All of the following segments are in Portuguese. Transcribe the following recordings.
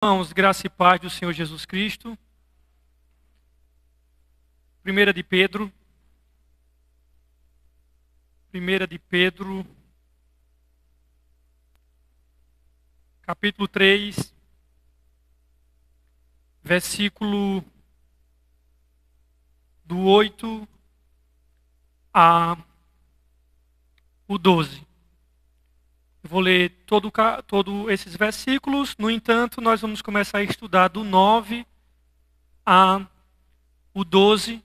Irmãos, graça e paz do Senhor Jesus Cristo. 1 de Pedro. 1 de Pedro, capítulo 3, versículo do 8 a o 12. Eu vou ler todos esses versículos, no entanto, nós vamos começar a estudar do 9 a o 12,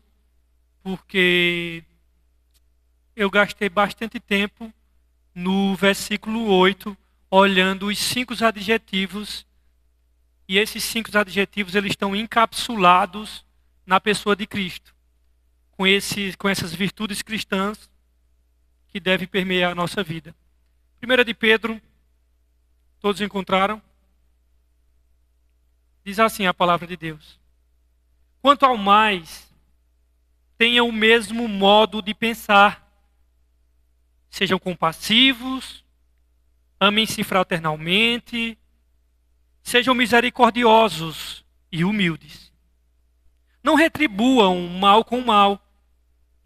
porque eu gastei bastante tempo no versículo 8, olhando os 5 adjetivos, e esses 5 adjetivos eles estão encapsulados na pessoa de Cristo, com essas virtudes cristãs que devem permear a nossa vida. 1 de Pedro, todos encontraram? Diz assim a palavra de Deus: quanto ao mais, tenham o mesmo modo de pensar, sejam compassivos, amem-se fraternalmente, sejam misericordiosos e humildes. Não retribuam mal com mal,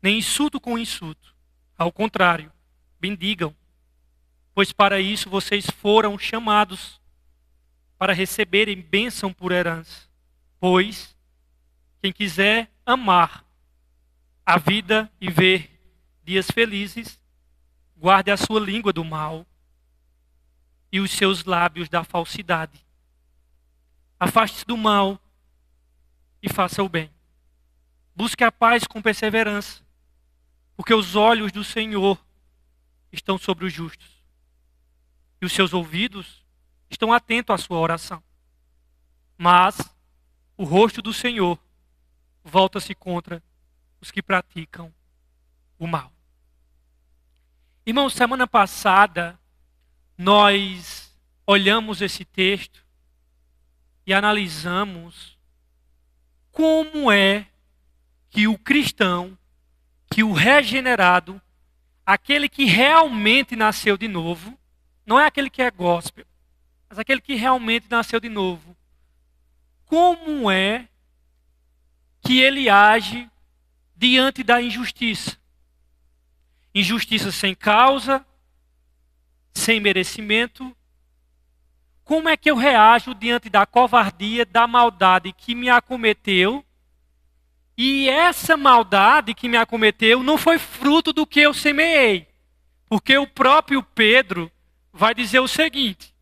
nem insulto com insulto. Ao contrário, bendigam, pois para isso vocês foram chamados, para receberem bênção por herança. Pois quem quiser amar a vida e ver dias felizes, guarde a sua língua do mal e os seus lábios da falsidade. Afaste-se do mal e faça o bem. Busque a paz com perseverança, porque os olhos do Senhor estão sobre os justos, e os seus ouvidos estão atentos à sua oração. Mas o rosto do Senhor volta-se contra os que praticam o mal. Irmãos, semana passada nós olhamos esse texto e analisamos como é que o cristão, que o regenerado, aquele que realmente nasceu de novo, não é aquele que é gospel, mas aquele que realmente nasceu de novo, como é que ele age diante da injustiça? Injustiça sem causa, sem merecimento. Como é que eu reajo diante da covardia, da maldade que me acometeu? E essa maldade que me acometeu não foi fruto do que eu semeei. Porque o próprio Pedro vai dizer o seguinte: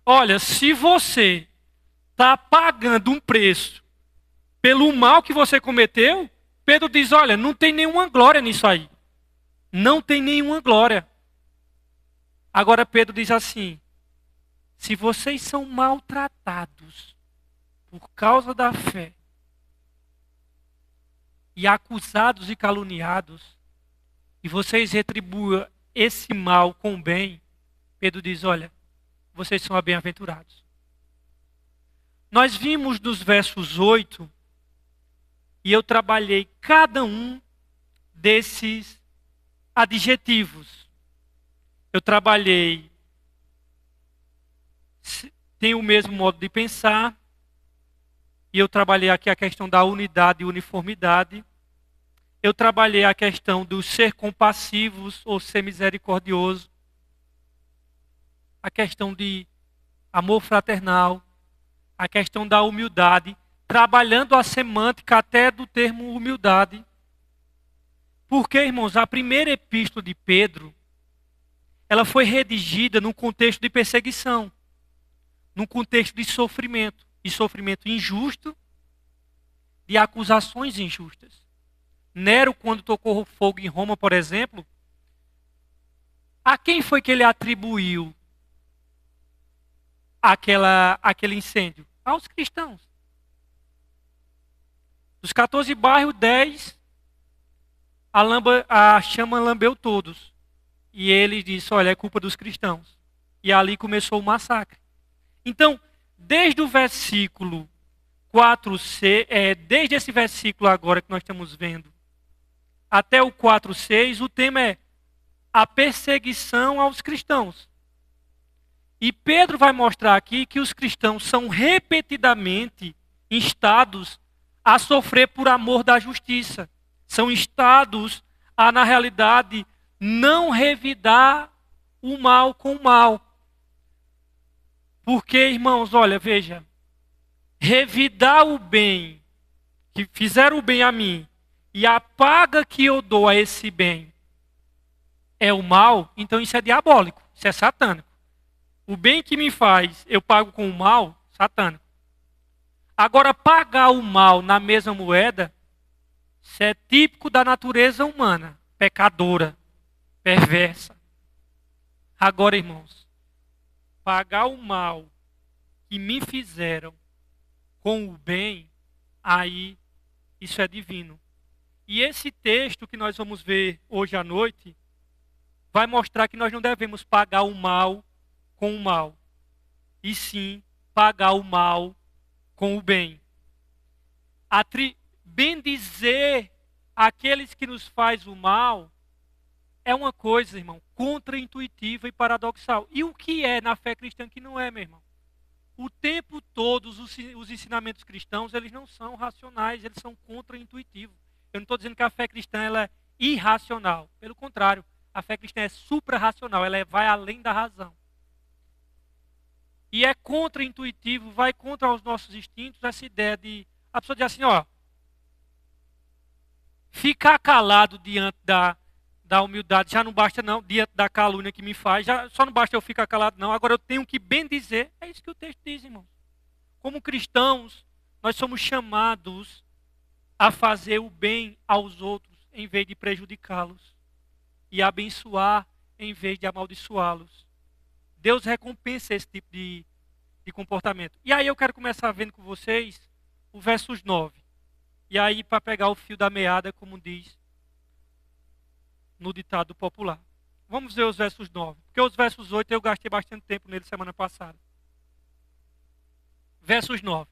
olha, se você está pagando um preço pelo mal que você cometeu, Pedro diz, olha, não tem nenhuma glória nisso aí. Não tem nenhuma glória. Agora Pedro diz assim: se vocês são maltratados por causa da fé, e acusados e caluniados, e vocês retribuam esse mal com bem, Pedro diz, olha, vocês são bem-aventurados. Nós vimos nos versos 8, e eu trabalhei cada um desses adjetivos. Eu trabalhei, tem o mesmo modo de pensar, e eu trabalhei aqui a questão da unidade e uniformidade. Eu trabalhei a questão do ser compassivos ou ser misericordioso. A questão de amor fraternal. A questão da humildade. Trabalhando a semântica até do termo humildade. Porque, irmãos, a primeira epístola de Pedro, ela foi redigida num contexto de perseguição. Num contexto de sofrimento. De sofrimento injusto, de acusações injustas. Nero, quando tocou fogo em Roma, por exemplo, a quem foi que ele atribuiu aquele incêndio? Aos cristãos. Dos 14 bairros, 10, a chama lambeu todos. E ele disse, olha, é culpa dos cristãos. E ali começou o massacre. Então, desde o versículo 4c, desde esse versículo agora que nós estamos vendo, até o 4:6, o tema é a perseguição aos cristãos. E Pedro vai mostrar aqui que os cristãos são repetidamente instados a sofrer por amor da justiça. São instados a, na realidade, não revidar o mal com o mal. Porque, irmãos, olha, veja, revidar o bem, que fizeram o bem a mim, e a paga que eu dou a esse bem é o mal, então isso é diabólico, isso é satânico. O bem que me faz, eu pago com o mal, satânico. Agora, pagar o mal na mesma moeda, isso é típico da natureza humana, pecadora, perversa. Agora, irmãos, pagar o mal que me fizeram com o bem, aí isso é divino. E esse texto que nós vamos ver hoje à noite vai mostrar que nós não devemos pagar o mal com o mal, e sim pagar o mal com o bem. Bendizer aqueles que nos faz o mal é uma coisa, irmão, contraintuitiva e paradoxal. E o que é na fé cristã que não é, meu irmão? O tempo todo os ensinamentos cristãos, eles não são racionais, eles são contraintuitivos. Eu não estou dizendo que a fé cristã ela é irracional. Pelo contrário, a fé cristã é suprarracional, ela vai além da razão. E é contraintuitivo, vai contra os nossos instintos, essa ideia de... A pessoa diz assim, ó, ficar calado diante da humildade já não basta não, diante da calúnia que me faz, só não basta eu ficar calado não, agora eu tenho que bendizer. É isso que o texto diz, irmãos. Como cristãos, nós somos chamados a fazer o bem aos outros em vez de prejudicá-los e abençoar em vez de amaldiçoá-los. Deus recompensa esse tipo de comportamento. E aí eu quero começar vendo com vocês o versos 9. E aí para pegar o fio da meada, como diz no ditado popular. Vamos ver os versos 9. Porque os versos 8 eu gastei bastante tempo nele semana passada. Versos 9.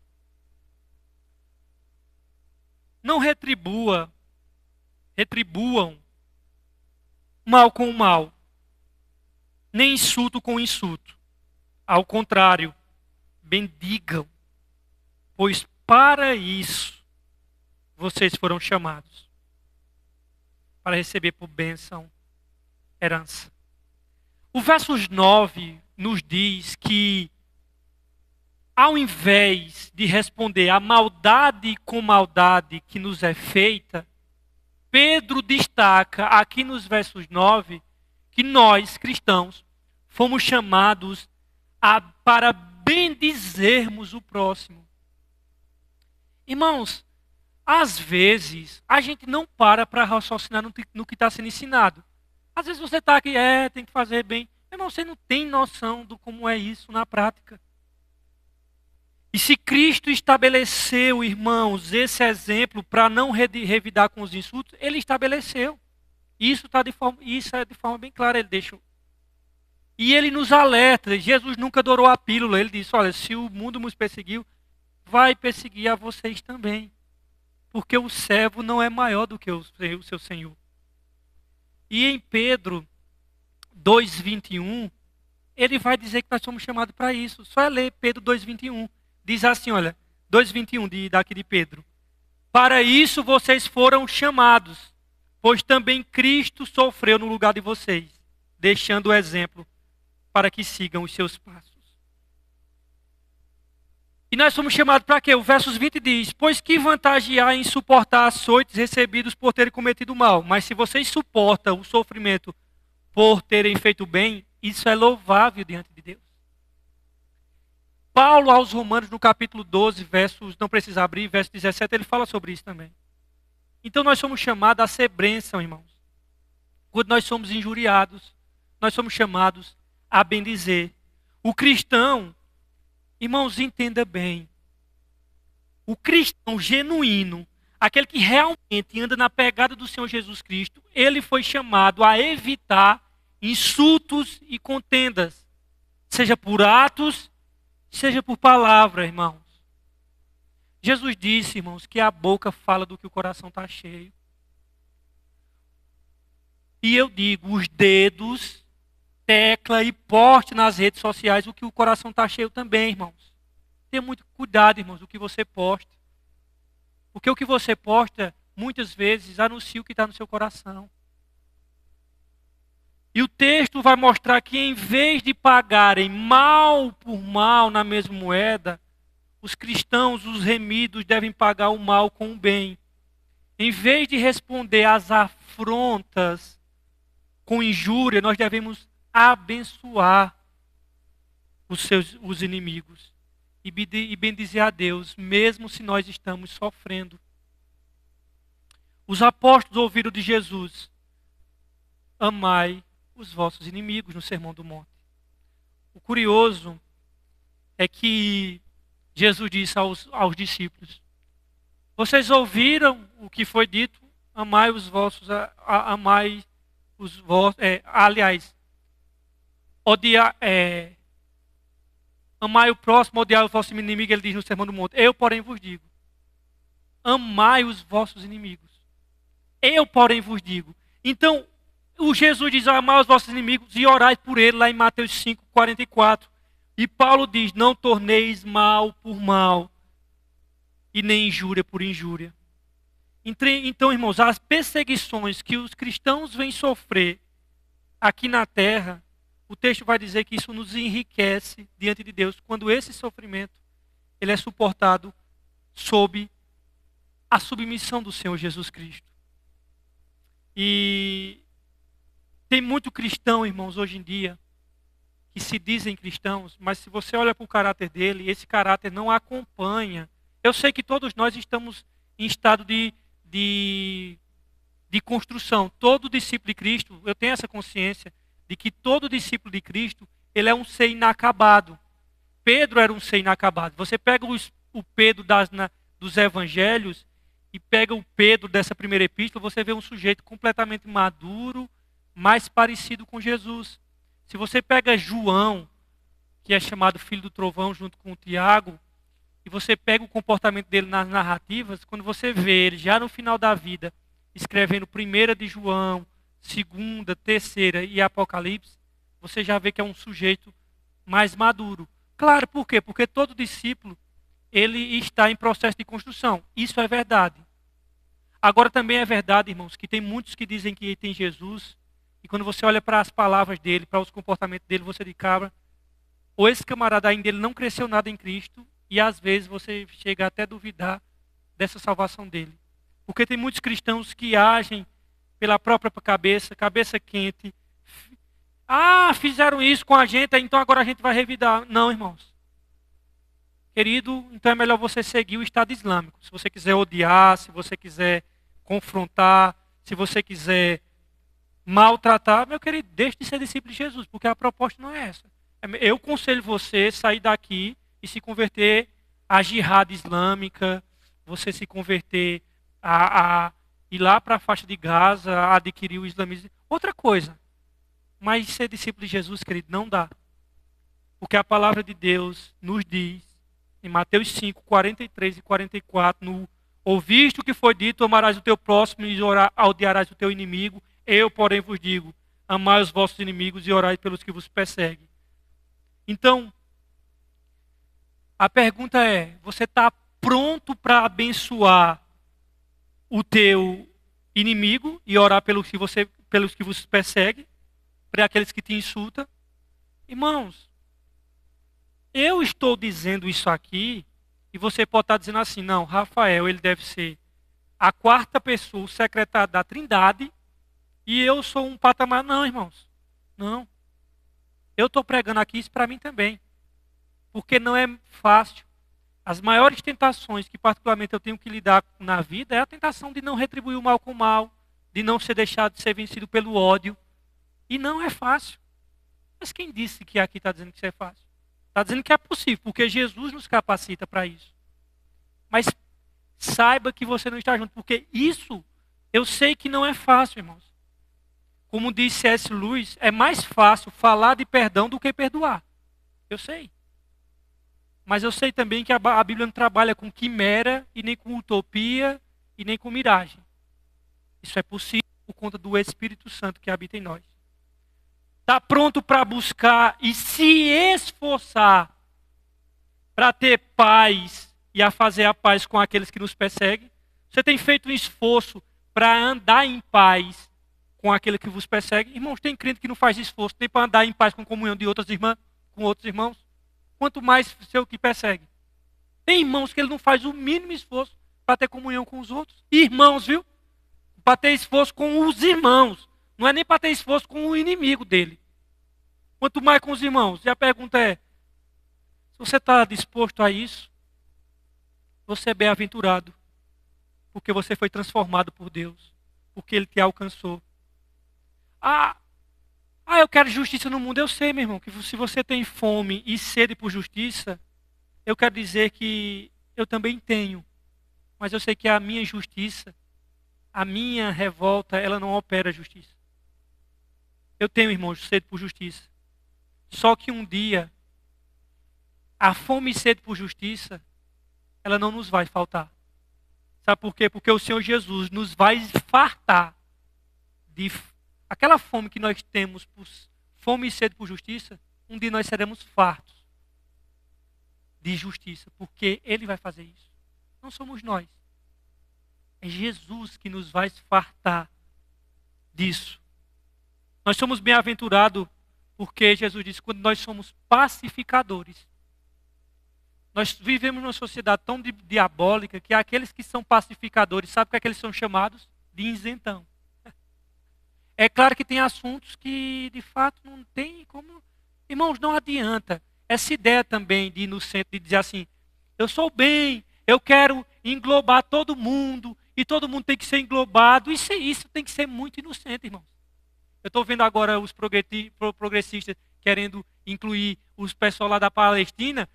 Não retribuam mal com mal, nem insulto com insulto. Ao contrário, bendigam, pois para isso vocês foram chamados, para receber por bênção herança. O versos 9 nos diz que, ao invés de responder à maldade com maldade que nos é feita, Pedro destaca aqui nos versos 9 que nós, cristãos, fomos chamados para bendizermos o próximo. Irmãos, às vezes a gente não para raciocinar no que está sendo ensinado. Às vezes você está aqui, tem que fazer bem. Irmão, você não tem noção do como é isso na prática. E se Cristo estabeleceu, irmãos, esse exemplo para não revidar com os insultos, ele estabeleceu. Isso é de forma bem clara, ele deixa. E ele nos alerta, Jesus nunca dourou a pílula, ele disse, olha, se o mundo nos perseguiu, vai perseguir a vocês também. Porque o servo não é maior do que o seu Senhor. E em Pedro 2,21, ele vai dizer que nós somos chamados para isso. Só é ler Pedro 2,21. Diz assim, olha, 2,21 daqui de Pedro. Para isso vocês foram chamados, pois também Cristo sofreu no lugar de vocês, deixando o exemplo para que sigam os seus passos. E nós somos chamados para quê? O versos 20 diz, pois que vantagem há em suportar açoites recebidos por terem cometido mal? Mas se vocês suportam o sofrimento por terem feito bem, isso é louvável diante de Deus. Paulo aos Romanos, no capítulo 12, versos, não precisa abrir, verso 17, ele fala sobre isso também. Então nós somos chamados a ser bênção, irmãos. Quando nós somos injuriados, nós somos chamados a bendizer. O cristão, irmãos, entenda bem. O cristão genuíno, aquele que realmente anda na pegada do Senhor Jesus Cristo, ele foi chamado a evitar insultos e contendas, seja por atos, seja por palavra, irmãos. Jesus disse, irmãos, que a boca fala do que o coração está cheio. E eu digo, os dedos tecla e poste nas redes sociais o que o coração está cheio também, irmãos. Tenha muito cuidado, irmãos, do que você posta. Porque o que você posta, muitas vezes, anuncia o que está no seu coração. E o texto vai mostrar que em vez de pagarem mal por mal na mesma moeda, os cristãos, os remidos, devem pagar o mal com o bem. Em vez de responder às afrontas com injúria, nós devemos abençoar os inimigos e bendizer a Deus, mesmo se nós estamos sofrendo. Os apóstolos ouviram de Jesus: amai os vossos inimigos, no Sermão do Monte. O curioso é que Jesus disse aos discípulos: vocês ouviram o que foi dito, amai os vossos, amai os vossos, aliás, amai o próximo, odiai o vosso inimigo, ele diz no Sermão do Monte. Eu, porém, vos digo, amai os vossos inimigos. Eu, porém, vos digo. Então, o Jesus diz, amai os vossos inimigos e orai por ele, lá em Mateus 5, 44. E Paulo diz, não torneis mal por mal, e nem injúria por injúria. Então, irmãos, as perseguições que os cristãos vêm sofrer aqui na terra, o texto vai dizer que isso nos enriquece diante de Deus, quando esse sofrimento ele é suportado sob a submissão do Senhor Jesus Cristo. E tem muito cristão, irmãos, hoje em dia, que se dizem cristãos, mas se você olha para o caráter dele, esse caráter não acompanha. Eu sei que todos nós estamos em estado de construção. Todo discípulo de Cristo, eu tenho essa consciência de que todo discípulo de Cristo, ele é um ser inacabado. Pedro era um ser inacabado. Você pega o Pedro dos evangelhos e pega o Pedro dessa primeira epístola, você vê um sujeito completamente maduro, mais parecido com Jesus. Se você pega João, que é chamado filho do trovão junto com o Tiago, e você pega o comportamento dele nas narrativas, quando você vê ele já no final da vida, escrevendo 1 de João, 2ª, 3ª e Apocalipse, você já vê que é um sujeito mais maduro. Claro, por quê? Porque todo discípulo, ele está em processo de construção. Isso é verdade. Agora também é verdade, irmãos, que tem muitos que dizem que tem Jesus, e quando você olha para as palavras dele, para os comportamentos dele, você diz, cabra, ou esse camarada ainda ele não cresceu nada em Cristo, e às vezes você chega até a duvidar dessa salvação dele. Porque tem muitos cristãos que agem pela própria cabeça quente. Fizeram isso com a gente, então agora a gente vai revidar. Não, irmãos. Querido, então é melhor você seguir o Estado Islâmico. Se você quiser odiar, se você quiser confrontar, se você quiser maltratar, meu querido, deixe de ser discípulo de Jesus, porque a proposta não é essa. Eu aconselho você a sair daqui e se converter à jihad islâmica, você se converter a ir lá para a faixa de Gaza, a adquirir o islamismo. Outra coisa, mas ser discípulo de Jesus, querido, não dá. Porque a palavra de Deus nos diz, em Mateus 5, 43 e 44, no ouviste o que foi dito, amarás o teu próximo e odiarás o teu inimigo. Eu, porém, vos digo, amai os vossos inimigos e orai pelos que vos perseguem. Então, a pergunta é, você está pronto para abençoar o teu inimigo e orar pelos que vos perseguem, para aqueles que te insultam? Irmãos, eu estou dizendo isso aqui e você pode estar dizendo assim, não, Rafael, ele deve ser a 4ª pessoa, o secretário da Trindade, e eu sou um patamar. Não, irmãos, não. Eu estou pregando aqui isso para mim também, porque não é fácil. As maiores tentações que particularmente eu tenho que lidar na vida é a tentação de não retribuir o mal com o mal, de não ser deixado de ser vencido pelo ódio. E não é fácil. Mas quem disse que aqui está dizendo que isso é fácil? Está dizendo que é possível, porque Jesus nos capacita para isso. Mas saiba que você não está junto, porque isso eu sei que não é fácil, irmãos. Como disse C.S. Lewis, é mais fácil falar de perdão do que perdoar. Eu sei. Mas eu sei também que a Bíblia não trabalha com quimera e nem com utopia e nem com miragem. Isso é possível por conta do Espírito Santo que habita em nós. está pronto para buscar e se esforçar para ter paz e a fazer a paz com aqueles que nos perseguem? Você tem feito um esforço para andar em paz com aquele que vos persegue? Irmãos, tem crente que não faz esforço nem para andar em paz com comunhão de outras irmãs, com outros irmãos. Quanto mais seu que persegue. Tem irmãos que ele não faz o mínimo esforço para ter comunhão com os outros. Irmãos, viu? Para ter esforço com os irmãos. Não é nem para ter esforço com o inimigo dele. Quanto mais com os irmãos. E a pergunta é, se você está disposto a isso, você é bem-aventurado. Porque você foi transformado por Deus. Porque Ele te alcançou. Eu quero justiça no mundo. Eu sei, meu irmão, que se você tem fome e sede por justiça, eu quero dizer que eu também tenho. Mas eu sei que a minha justiça, a minha revolta, ela não opera justiça. Eu tenho, irmãos, sede por justiça. Só que um dia, a fome e sede por justiça, ela não nos vai faltar. Sabe por quê? Porque o Senhor Jesus nos vai fartar de aquela fome que nós temos, por fome e sede por justiça, um dia nós seremos fartos de justiça, porque Ele vai fazer isso. Não somos nós. É Jesus que nos vai fartar disso. Nós somos bem-aventurados porque Jesus disse, quando nós somos pacificadores. Nós vivemos numa sociedade tão diabólica que aqueles que são pacificadores, sabe o que é que eles são chamados? De isentão. É claro que tem assuntos que, de fato, não tem como... Irmãos, não adianta. Essa ideia também de ir no centro, de dizer assim, eu sou bem, eu quero englobar todo mundo, e todo mundo tem que ser englobado. Isso tem que ser muito inocente, irmãos. Eu estou vendo agora os progressistas querendo incluir os pessoal lá da Palestina.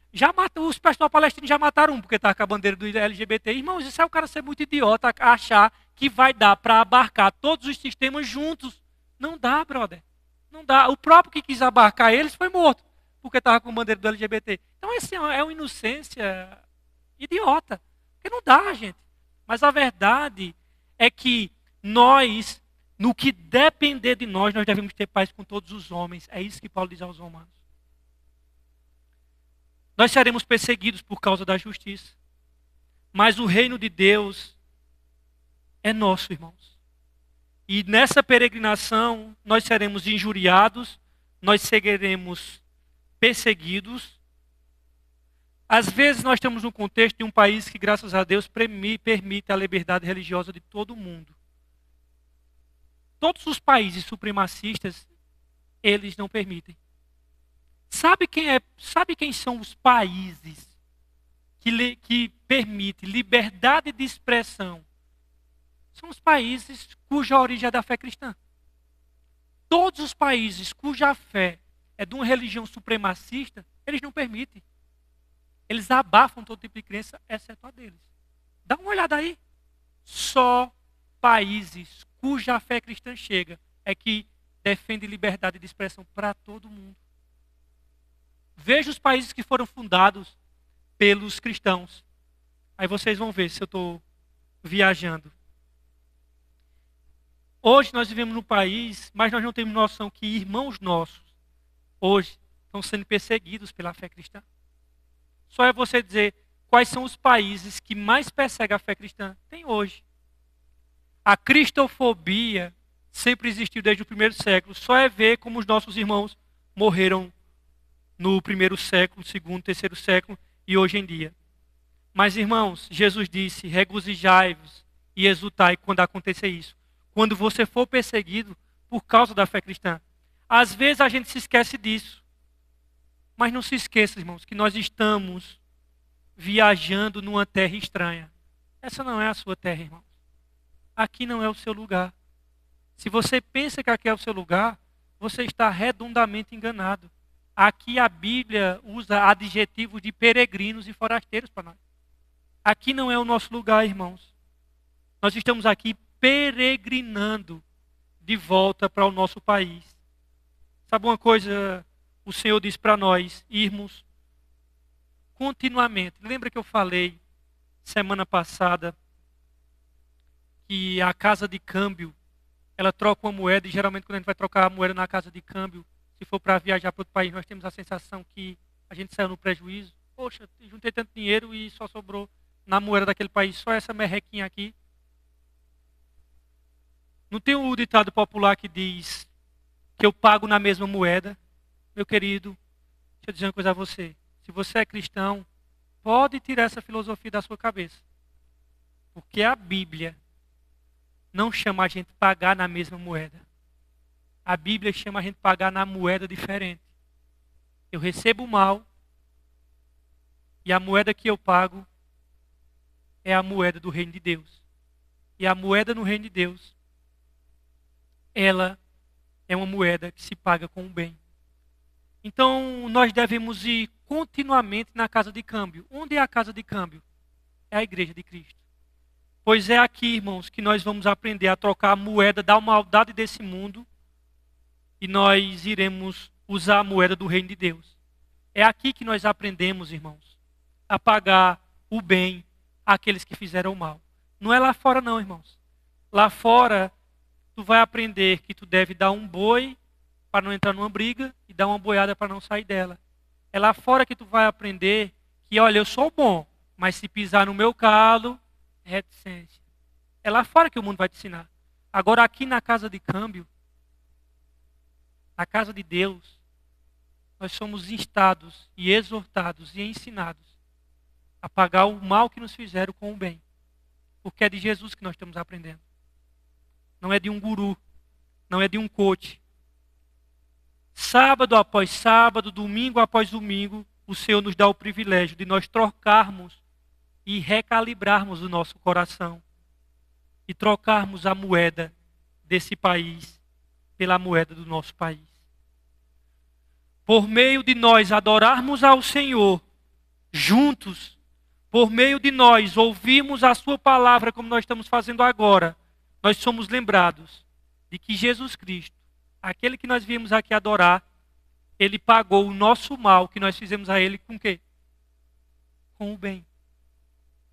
Os pessoal palestinos já mataram um, porque está com a bandeira do LGBT. Irmãos, isso é o cara ser muito idiota, achar que vai dar para abarcar todos os sistemas juntos. Não dá, brother. Não dá. O próprio que quis abarcar eles foi morto, porque estava com a bandeira do LGBT. Então, essa é uma inocência idiota. Porque não dá, gente. Mas a verdade é que nós, no que depender de nós devemos ter paz com todos os homens. É isso que Paulo diz aos romanos. Nós seremos perseguidos por causa da justiça. Mas o reino de Deus é nosso, irmãos. E nessa peregrinação, nós seremos injuriados, nós seremos perseguidos. Às vezes nós estamos num contexto de um país que, graças a Deus, permite a liberdade religiosa de todo mundo. Todos os países supremacistas, eles não permitem. Sabe quem são os países que permitem liberdade de expressão? São os países cuja origem é da fé cristã. Todos os países cuja fé é de uma religião supremacista, eles não permitem. Eles abafam todo tipo de crença, exceto a deles. Dá uma olhada aí. Só países cuja fé cristã chega é que defende liberdade de expressão para todo mundo. Veja os países que foram fundados pelos cristãos. Aí vocês vão ver se eu estou viajando. Hoje nós vivemos num país, mas nós não temos noção que irmãos nossos, hoje, estão sendo perseguidos pela fé cristã. Só é você dizer quais são os países que mais perseguem a fé cristã. Tem hoje. A cristofobia sempre existiu desde o primeiro século. Só é ver como os nossos irmãos morreram no primeiro século, segundo, terceiro século e hoje em dia. Mas, irmãos, Jesus disse, regozijai-vos e exultai quando acontecer isso. Quando você for perseguido por causa da fé cristã. Às vezes a gente se esquece disso. Mas não se esqueça, irmãos, que nós estamos viajando numa terra estranha. Essa não é a sua terra, irmãos. Aqui não é o seu lugar. Se você pensa que aqui é o seu lugar, você está redondamente enganado. Aqui a Bíblia usa adjetivos de peregrinos e forasteiros para nós. Aqui não é o nosso lugar, irmãos. Nós estamos aqui peregrinando de volta para o nosso país. Sabe uma coisa? O Senhor diz para nós irmos continuamente. Lembra que eu falei semana passada que a casa de câmbio, ela troca uma moeda e geralmente quando a gente vai trocar a moeda na casa de câmbio, Se for para viajar para outro país, nós temos a sensação que a gente saiu no prejuízo. Poxa, juntei tanto dinheiro e só sobrou na moeda daquele país, só essa merrequinha aqui. Não tem o ditado popular que diz que eu pago na mesma moeda? Meu querido, deixa eu dizer uma coisa a você. Se você é cristão, pode tirar essa filosofia da sua cabeça. Porque a Bíblia não chama a gente pagar na mesma moeda. A Bíblia chama a gente pagar na moeda diferente. Eu recebo o mal e a moeda que eu pago é a moeda do reino de Deus. E a moeda no reino de Deus, ela é uma moeda que se paga com o bem. Então, nós devemos ir continuamente na casa de câmbio. Onde é a casa de câmbio? É a igreja de Cristo. Pois é aqui, irmãos, que nós vamos aprender a trocar a moeda da maldade desse mundo e nós iremos usar a moeda do reino de Deus. É aqui que nós aprendemos, irmãos, a pagar o bem àqueles que fizeram o mal. Não é lá fora não, irmãos. Lá fora, tu vai aprender que tu deve dar um boi para não entrar numa briga e dar uma boiada para não sair dela. É lá fora que tu vai aprender que, olha, eu sou bom, mas se pisar no meu calo, é reticência. É lá fora que o mundo vai te ensinar. Agora aqui na casa de câmbio, na casa de Deus, nós somos instados e exortados e ensinados a pagar o mal que nos fizeram com o bem. Porque é de Jesus que nós estamos aprendendo. Não é de um guru, não é de um coach. Sábado após sábado, domingo após domingo, o Senhor nos dá o privilégio de nós trocarmos e recalibrarmos o nosso coração e trocarmos a moeda desse país pela moeda do nosso país. Por meio de nós adorarmos ao Senhor juntos, por meio de nós ouvirmos a sua palavra como nós estamos fazendo agora, nós somos lembrados de que Jesus Cristo, aquele que nós viemos aqui adorar, ele pagou o nosso mal que nós fizemos a ele com o quê? Com o bem.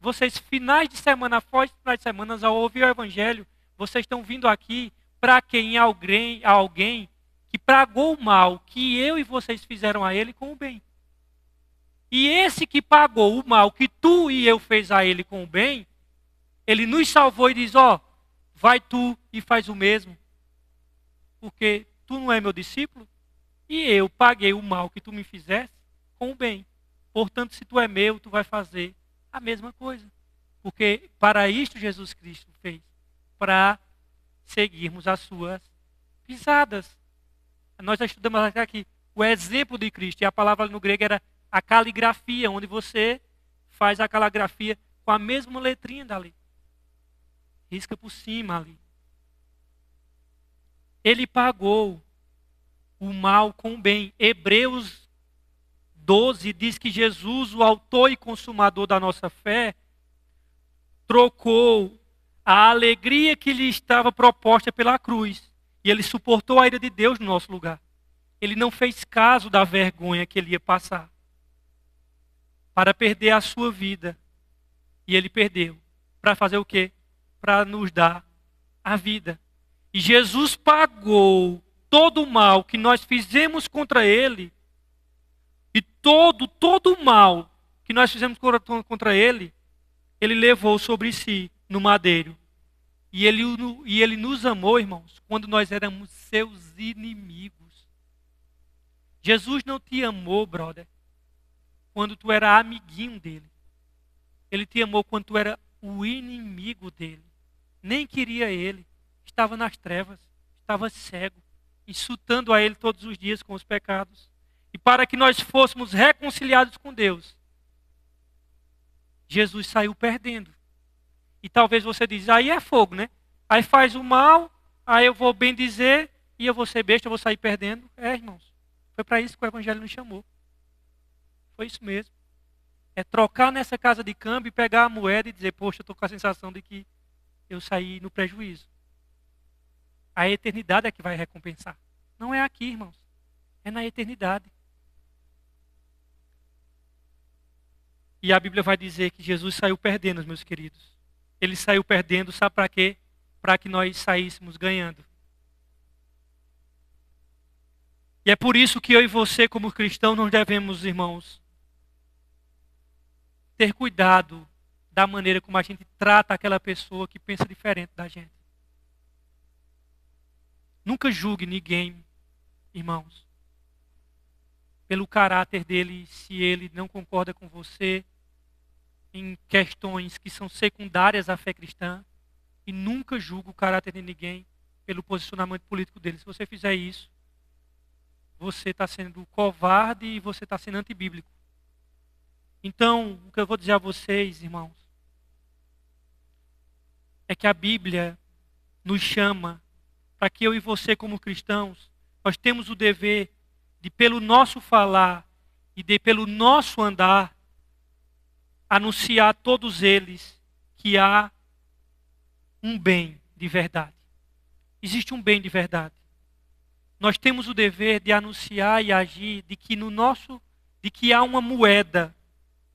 Vocês, finais de semana, após finais de semana, ao ouvir o Evangelho, vocês estão vindo aqui para quem alguém que pagou o mal que eu e vocês fizeram a ele com o bem. E esse que pagou o mal que tu e eu fez a ele com o bem, ele nos salvou e diz, ó, vai tu e faz o mesmo. Porque tu não é meu discípulo e eu paguei o mal que tu me fizeste com o bem. Portanto, se tu é meu, tu vai fazer a mesma coisa. Porque para isto Jesus Cristo fez, para seguirmos as suas pisadas. Nós já estudamos aqui o exemplo de Cristo, e a palavra no grego era a caligrafia, onde você faz a caligrafia com a mesma letrinha dali. Risca por cima ali. Ele pagou o mal com o bem. Hebreus 12 diz que Jesus, o autor e consumador da nossa fé, trocou a alegria que lhe estava proposta pela cruz. E ele suportou a ira de Deus no nosso lugar. Ele não fez caso da vergonha que ele ia passar para perder a sua vida. E ele perdeu. Para fazer o quê? Para nos dar a vida. E Jesus pagou todo o mal que nós fizemos contra ele. E todo o mal que nós fizemos contra ele, ele levou sobre si no madeiro. E ele nos amou, irmãos, quando nós éramos seus inimigos. Jesus não te amou, brother, quando tu era amiguinho dele. Ele te amou quando tu era o inimigo dele. Nem queria ele. Estava nas trevas. Estava cego. Insultando a ele todos os dias com os pecados. E para que nós fôssemos reconciliados com Deus, Jesus saiu perdendo. E talvez você diz, aí é fogo, né? Aí faz o mal, aí eu vou bem dizer, e eu vou ser besta, eu vou sair perdendo. É, irmãos. Foi para isso que o Evangelho nos chamou. Foi isso mesmo. É trocar nessa casa de câmbio e pegar a moeda e dizer, poxa, eu estou com a sensação de que eu saí no prejuízo. A eternidade é que vai recompensar. Não é aqui, irmãos. É na eternidade. E a Bíblia vai dizer que Jesus saiu perdendo, meus queridos. Ele saiu perdendo, sabe para quê? Para que nós saíssemos ganhando. E é por isso que eu e você, como cristãos, não devemos, irmãos, ter cuidado da maneira como a gente trata aquela pessoa que pensa diferente da gente. Nunca julgue ninguém, irmãos, pelo caráter dele, se ele não concorda com você em questões que são secundárias à fé cristã. E nunca julgue o caráter de ninguém pelo posicionamento político dele. Se você fizer isso, você está sendo covarde e você está sendo antibíblico. Então, o que eu vou dizer a vocês, irmãos, é que a Bíblia nos chama para que eu e você, como cristãos, nós temos o dever de, pelo nosso falar e pelo nosso andar, anunciar a todos eles que há um bem de verdade. Existe um bem de verdade. Nós temos o dever de anunciar e agir de que há uma moeda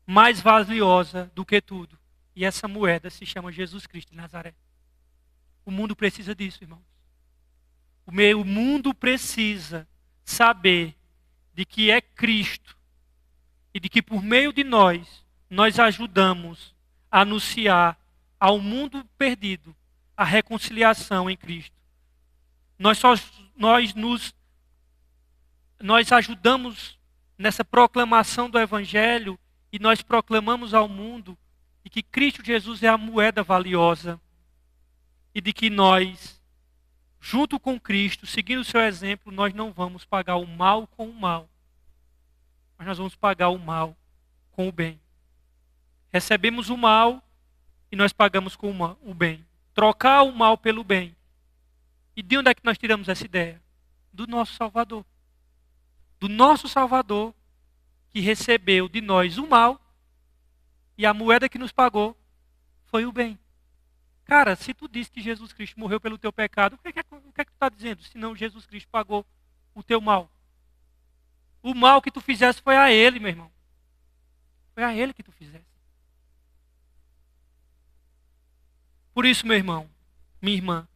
mais valiosa do que tudo. E essa moeda se chama Jesus Cristo de Nazaré. O mundo precisa disso, irmãos. O mundo precisa saber de que é Cristo e de que por meio de nós ajudamos a anunciar ao mundo perdido a reconciliação em Cristo. Nós ajudamos nessa proclamação do Evangelho e nós proclamamos ao mundo de que Cristo Jesus é a moeda valiosa e de que nós, junto com Cristo, seguindo o seu exemplo, nós não vamos pagar o mal com o mal, mas nós vamos pagar o mal com o bem. Recebemos o mal e nós pagamos com o bem. Trocar o mal pelo bem. E de onde é que nós tiramos essa ideia? Do nosso Salvador. Do nosso Salvador, que recebeu de nós o mal, e a moeda que nos pagou foi o bem. Cara, se tu diz que Jesus Cristo morreu pelo teu pecado, o que é que tu está dizendo? Senão Jesus Cristo pagou o teu mal. O mal que tu fizesse foi a Ele, meu irmão. Foi a Ele que tu fizesse. Por isso, meu irmão, minha irmã,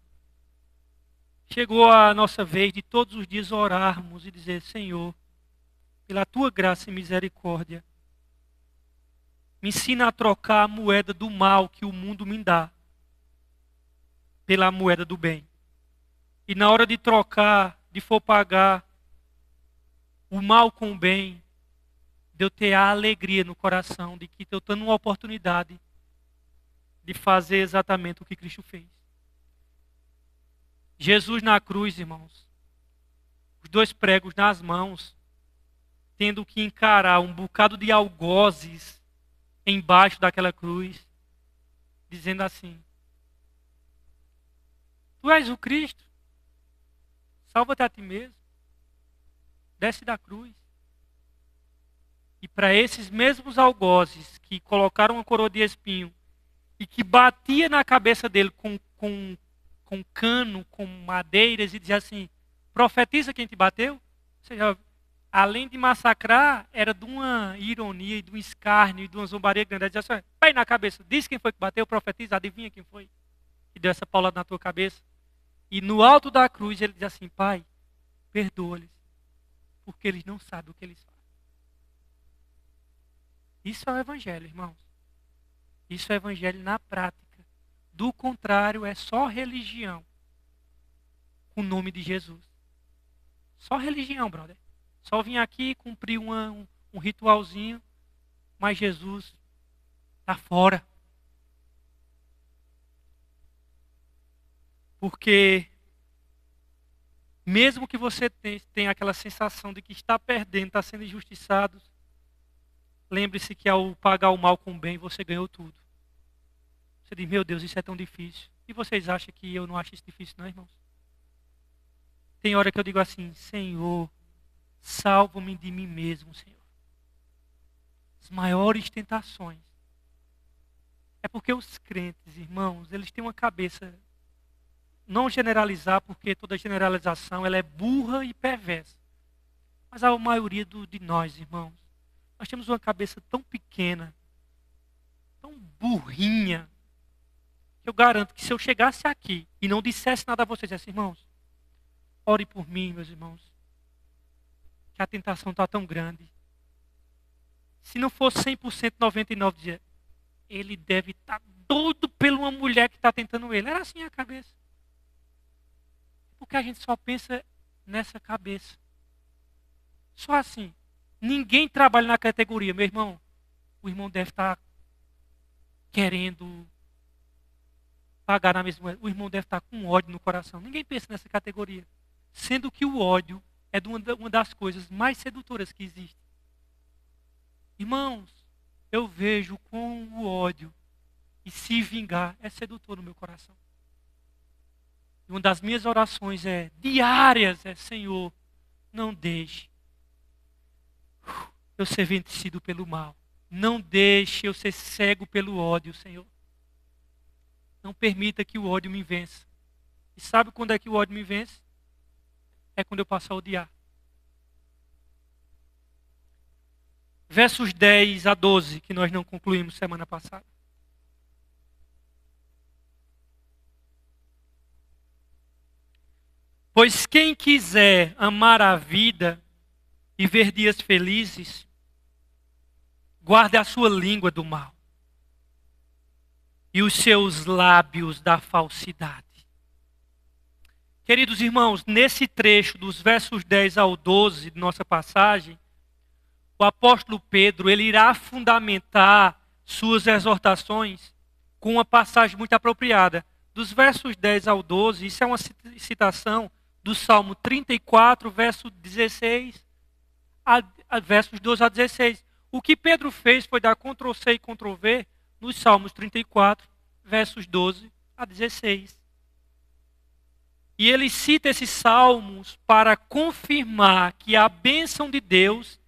chegou a nossa vez de todos os dias orarmos e dizer: Senhor, pela tua graça e misericórdia, me ensina a trocar a moeda do mal que o mundo me dá pela moeda do bem. E na hora de trocar, de for pagar o mal com o bem, de eu ter a alegria no coração de que eu estou numa oportunidade de fazer exatamente o que Cristo fez. Jesus na cruz, irmãos, os 2 pregos nas mãos, tendo que encarar um bocado de algozes embaixo daquela cruz, dizendo assim: Tu és o Cristo, salva-te a ti mesmo, desce da cruz. E para esses mesmos algozes que colocaram uma coroa de espinho e que batia na cabeça dele com cano, com madeiras e dizia assim: profetiza quem te bateu. Ou seja, além de massacrar, era de uma ironia, de um escárnio, de uma zombaria grande. Ele dizia assim: pai na cabeça, diz quem foi que bateu, profetiza, adivinha quem foi que deu essa paulada na tua cabeça. E no alto da cruz ele diz assim: Pai, perdoa-lhes, porque eles não sabem o que eles fazem. Isso é o Evangelho, irmãos. Isso é Evangelho na prática. Do contrário, é só religião com o nome de Jesus. Só religião, brother. Só vim aqui cumprir um ritualzinho, mas Jesus está fora. Porque mesmo que você tenha aquela sensação de que está perdendo, está sendo injustiçado, lembre-se que ao pagar o mal com o bem, você ganhou tudo. Você diz: meu Deus, isso é tão difícil. E vocês acham que eu não acho isso difícil, não, irmãos? Tem hora que eu digo assim: Senhor, salva-me de mim mesmo, Senhor. As maiores tentações. É porque os crentes, irmãos, eles têm uma cabeça, não generalizar, porque toda generalização ela é burra e perversa. Mas a maioria de nós, irmãos, nós temos uma cabeça tão pequena, tão burrinha, que eu garanto que se eu chegasse aqui e não dissesse nada a vocês, dissesse: irmãos, ore por mim, meus irmãos. que a tentação está tão grande. Se não for 100%, 99%, dizia, ele deve estar doido pela uma mulher que está tentando ele. Era assim a cabeça. Porque a gente só pensa nessa cabeça. Só assim. Ninguém trabalha na categoria. Meu irmão, o irmão deve estar querendo pagar na mesma moeda. O irmão deve estar com ódio no coração. Ninguém pensa nessa categoria. Sendo que o ódio é uma das coisas mais sedutoras que existe. Irmãos, eu vejo com o ódio e se vingar é sedutor no meu coração. E uma das minhas orações diárias Senhor, não deixe eu ser vencido pelo mal. Não deixe eu ser cego pelo ódio, Senhor. Não permita que o ódio me vença. E sabe quando é que o ódio me vence? É quando eu passo a odiar. Versos 10 a 12, que nós não concluímos semana passada. Pois quem quiser amar a vida e ver dias felizes, guarde a sua língua do mal e os seus lábios da falsidade. Queridos irmãos, nesse trecho dos versos 10 ao 12 de nossa passagem, o apóstolo Pedro, ele irá fundamentar suas exortações com uma passagem muito apropriada. Dos versos 10 ao 12, isso é uma citação do Salmo 34, verso 16, versos 12 a 16. O que Pedro fez foi dar Ctrl+C e Ctrl+V nos Salmos 34, versos 12 a 16. E ele cita esses salmos para confirmar que a bênção de Deus,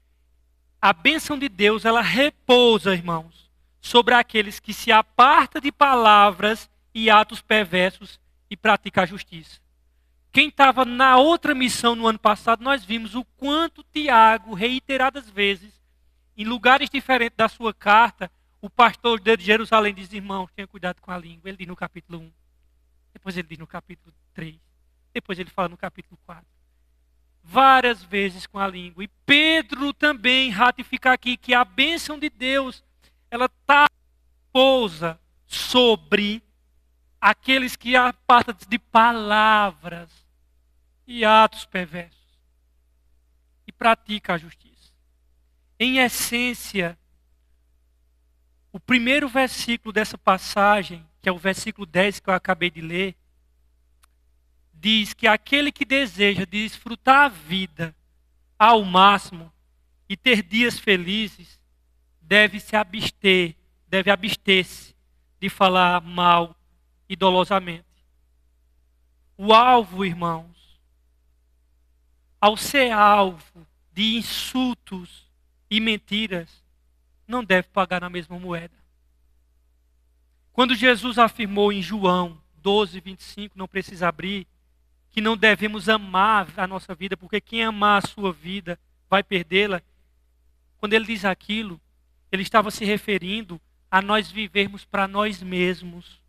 ela repousa, irmãos, sobre aqueles que se apartam de palavras e atos perversos e praticam a justiça. Quem estava na outra missão no ano passado, nós vimos o quanto Tiago, reiteradas vezes, em lugares diferentes da sua carta, o pastor de Jerusalém diz, irmãos, tenha cuidado com a língua. Ele diz no capítulo 1, depois ele diz no capítulo 3, depois ele fala no capítulo 4. Várias vezes com a língua. E Pedro também ratifica aqui que a bênção de Deus, ela pousa sobre aqueles que apartam de palavras e atos perversos e praticam a justiça. Em essência, o primeiro versículo dessa passagem, que é o versículo 10 que eu acabei de ler, diz que aquele que deseja desfrutar a vida ao máximo e ter dias felizes, deve abster-se de falar mal e dolosamente. O alvo, irmãos, ao ser alvo de insultos e mentiras, não deve pagar na mesma moeda. Quando Jesus afirmou em João 12, 25, não precisa abrir, que não devemos amar a nossa vida, porque quem amar a sua vida vai perdê-la. Quando ele diz aquilo, ele estava se referindo a nós vivermos para nós mesmos.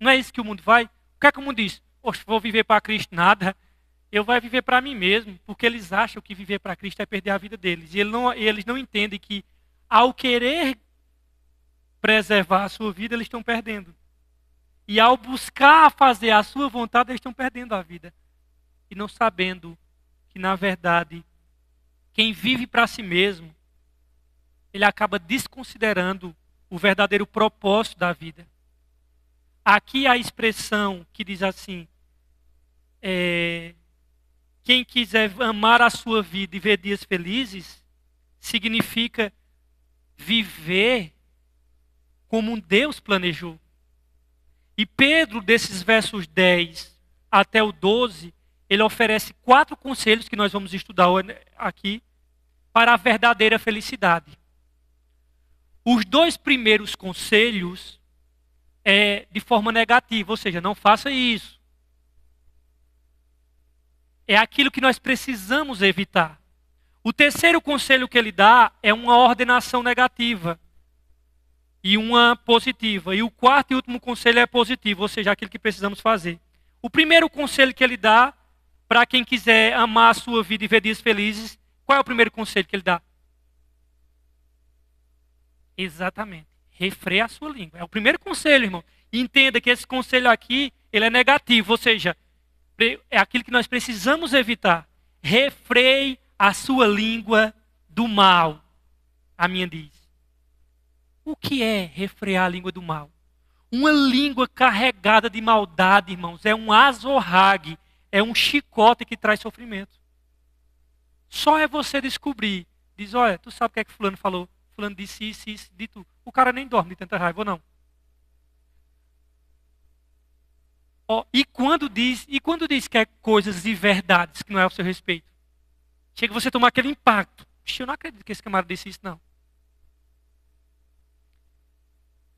Não é isso que o mundo vai? O que é que o mundo diz? Poxa, vou viver para Cristo nada. Eu vou viver para mim mesmo, porque eles acham que viver para Cristo é perder a vida deles. E eles não entendem que, ao querer preservar a sua vida, eles estão perdendo. E ao buscar fazer a sua vontade, eles estão perdendo a vida. E não sabendo que, na verdade, quem vive para si mesmo, ele acaba desconsiderando o verdadeiro propósito da vida. Aqui a expressão que diz assim, quem quiser amar a sua vida e ver dias felizes, significa viver como um Deus planejou. E Pedro, desses versos 10 até o 12, ele oferece 4 conselhos que nós vamos estudar aqui para a verdadeira felicidade. Os 2 primeiros conselhos é de forma negativa, ou seja, não faça isso. É aquilo que nós precisamos evitar. O terceiro conselho que ele dá é uma ordenação negativa e uma positiva. E o quarto e último conselho é positivo, ou seja, aquilo que precisamos fazer. O primeiro conselho que ele dá para quem quiser amar a sua vida e ver dias felizes Qual é o primeiro conselho que ele dá? Exatamente. Refreia a sua língua. É o primeiro conselho, irmão. E entenda que esse conselho aqui, ele é negativo, ou seja, é aquilo que nós precisamos evitar. Refreie a sua língua do mal. A minha diz. O que é refrear a língua do mal? Uma língua carregada de maldade, irmãos, é um azorrague, é um chicote que traz sofrimento. Só é você descobrir. Diz, olha, tu sabe o que é que fulano falou? Fulano disse isso, isso, dito. O cara nem dorme de tanta raiva, ou não? Ó, e quando diz que é coisas de verdades, que não é ao seu respeito? Chega você a tomar aquele impacto. Eu não acredito que esse camarada disse isso, não.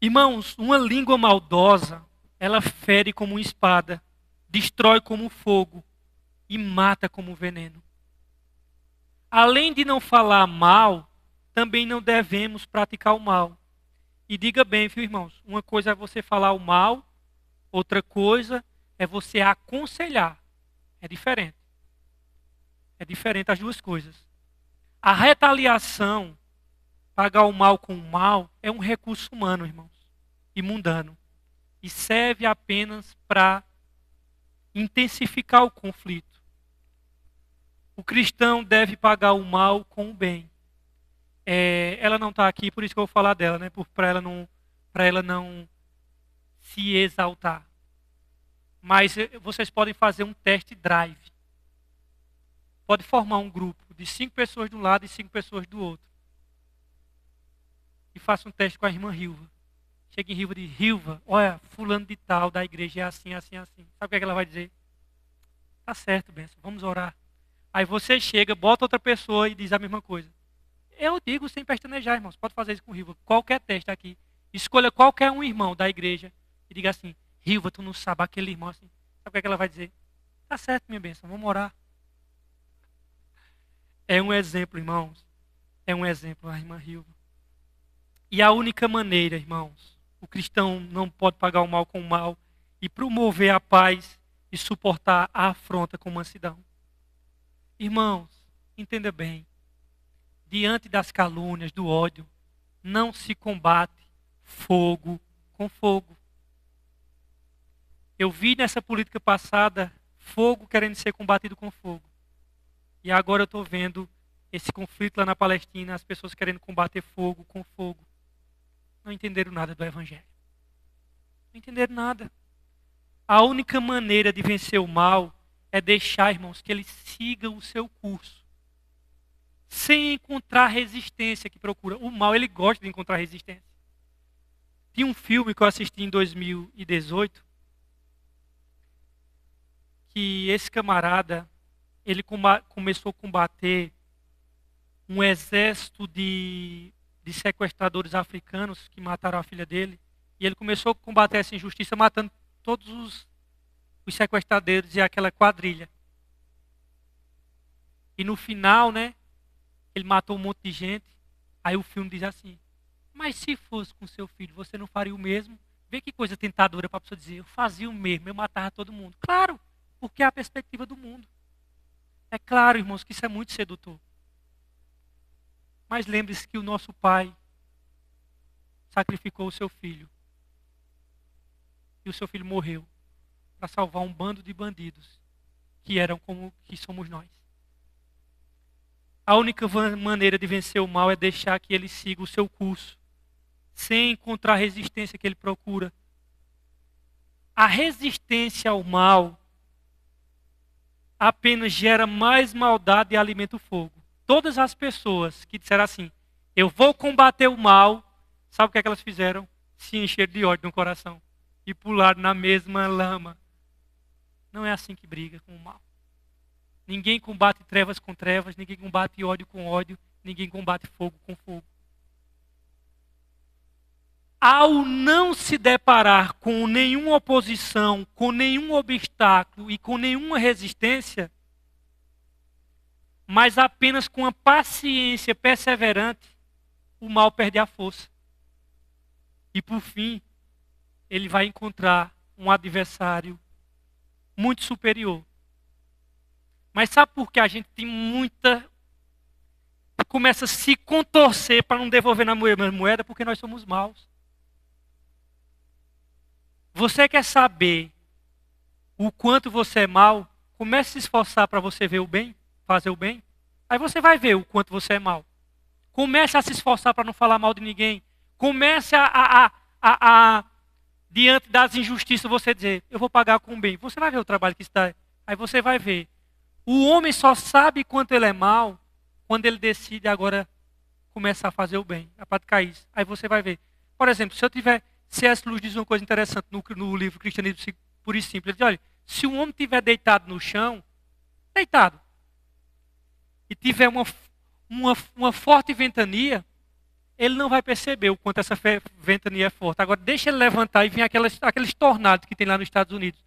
Irmãos, uma língua maldosa, ela fere como uma espada, destrói como fogo e mata como veneno. Além de não falar mal, também não devemos praticar o mal. E diga bem, viu, irmãos? Uma coisa é você falar o mal, outra coisa é você aconselhar. É diferente. É diferente as duas coisas. A retaliação, pagar o mal com o mal, é um recurso humano, irmãos, e mundano. E serve apenas para intensificar o conflito. O cristão deve pagar o mal com o bem. Ela não está aqui, por isso que eu vou falar dela, né? Para ela não se exaltar. Mas vocês podem fazer um test drive. Pode formar um grupo de 5 pessoas de um lado e 5 pessoas do outro. E faça um teste com a irmã Rilva. Chega em Rilva e diz, Rilva, olha, fulano de tal da igreja é assim, assim, assim. Sabe o que é que ela vai dizer? Tá certo, benção, vamos orar. Aí você chega, bota outra pessoa e diz a mesma coisa. Eu digo sem pestanejar, irmãos. Pode fazer isso com Rilva. Qualquer teste aqui. Escolha qualquer um irmão da igreja e diga assim, Rilva, tu não sabe aquele irmão assim. Sabe o que é que ela vai dizer? Tá certo, minha bênção, vamos orar. É um exemplo, irmãos. É um exemplo, a irmã Rilva. E a única maneira, irmãos, o cristão não pode pagar o mal com o mal e promover a paz e suportar a afronta com mansidão. Irmãos, entenda bem. Diante das calúnias, do ódio, não se combate fogo com fogo. Eu vi nessa política passada fogo querendo ser combatido com fogo. E agora eu estou vendo esse conflito lá na Palestina, as pessoas querendo combater fogo com fogo. Não entenderam nada do Evangelho. Não entenderam nada. A única maneira de vencer o mal é deixar, irmãos, que ele siga o seu curso. Sem encontrar resistência que procura. O mal, ele gosta de encontrar resistência. Tinha um filme que eu assisti em 2018, que esse camarada, ele começou a combater um exército de sequestradores africanos que mataram a filha dele. E ele começou a combater essa injustiça matando todos os sequestradores e aquela quadrilha. E no final, né, ele matou um monte de gente. Aí o filme diz assim, mas se fosse com seu filho, você não faria o mesmo? Vê que coisa tentadora para a pessoa dizer, eu fazia o mesmo, eu matava todo mundo. Claro, porque é a perspectiva do mundo. É claro, irmãos, que isso é muito sedutor. Mas lembre-se que o nosso pai sacrificou o seu filho. E o seu filho morreu para salvar um bando de bandidos que eram como que somos nós. A única maneira de vencer o mal é deixar que ele siga o seu curso, sem encontrar a resistência que ele procura. A resistência ao mal apenas gera mais maldade e alimenta o fogo. Todas as pessoas que disseram assim, eu vou combater o mal, sabe o que é que elas fizeram? Se encheram de ódio no coração e pularam na mesma lama. Não é assim que briga com o mal. Ninguém combate trevas com trevas, ninguém combate ódio com ódio, ninguém combate fogo com fogo. Ao não se deparar com nenhuma oposição, com nenhum obstáculo e com nenhuma resistência, mas apenas com a paciência perseverante, o mal perde a força. E por fim, ele vai encontrar um adversário muito superior. Mas sabe por que a gente tem muita começa a se contorcer para não devolver na moeda porque nós somos maus. Você quer saber o quanto você é mau? Comece a se esforçar para você ver o bem, fazer o bem. Aí você vai ver o quanto você é mau. Comece a se esforçar para não falar mal de ninguém. Comece diante das injustiças, você dizer, eu vou pagar com o bem. Você vai ver o trabalho que está. Aí você vai ver. O homem só sabe quanto ele é mau quando ele decide agora começar a fazer o bem, a praticar isso. Aí você vai ver. Por exemplo, se eu tiver... C.S. Lewis diz uma coisa interessante no livro Cristianismo Puro e Simples. Ele diz, olha, se um homem estiver deitado no chão, deitado, e tiver uma forte ventania, ele não vai perceber o quanto essa ventania é forte. Agora, deixa ele levantar e vir aqueles tornados que tem lá nos Estados Unidos.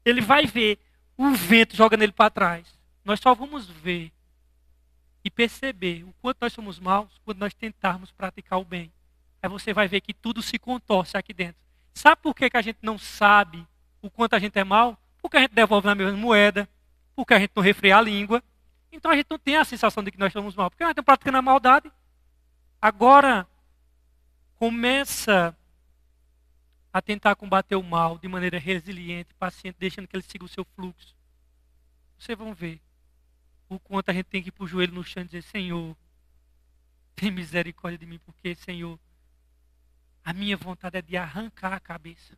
Ele vai ver o vento jogando ele para trás. Nós só vamos ver e perceber o quanto nós somos maus quando nós tentarmos praticar o bem. Aí você vai ver que tudo se contorce aqui dentro. Sabe por que a gente não sabe o quanto a gente é mau? Porque a gente devolve na mesma moeda, porque a gente não refreia a língua. Então a gente não tem a sensação de que nós somos maus, porque nós estamos praticando a maldade. Agora, começa a tentar combater o mal de maneira resiliente, paciente, deixando que ele siga o seu fluxo. Vocês vão ver o quanto a gente tem que ir para o joelho no chão e dizer, Senhor, tem misericórdia de mim, porque, Senhor, a minha vontade é de arrancar a cabeça.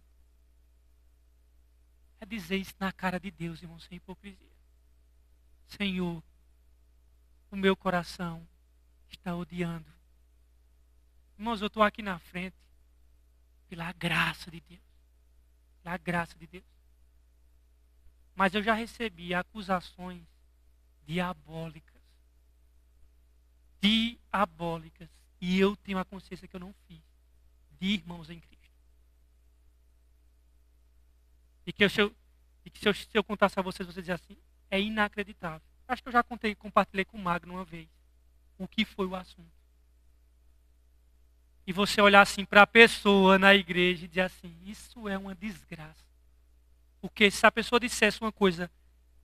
É dizer isso na cara de Deus, irmão, sem hipocrisia. Senhor, o meu coração está odiando. Irmãos, eu estou aqui na frente pela graça de Deus. Pela graça de Deus. Mas eu já recebi acusações diabólicas. Diabólicas. E eu tenho a consciência que eu não fiz. De irmãos em Cristo. E que se eu contasse a vocês dizer assim, é inacreditável. Acho que eu já compartilhei com o Magno uma vez. O que foi o assunto. E você olhar assim para a pessoa na igreja e dizer assim, isso é uma desgraça. Porque se a pessoa dissesse uma coisa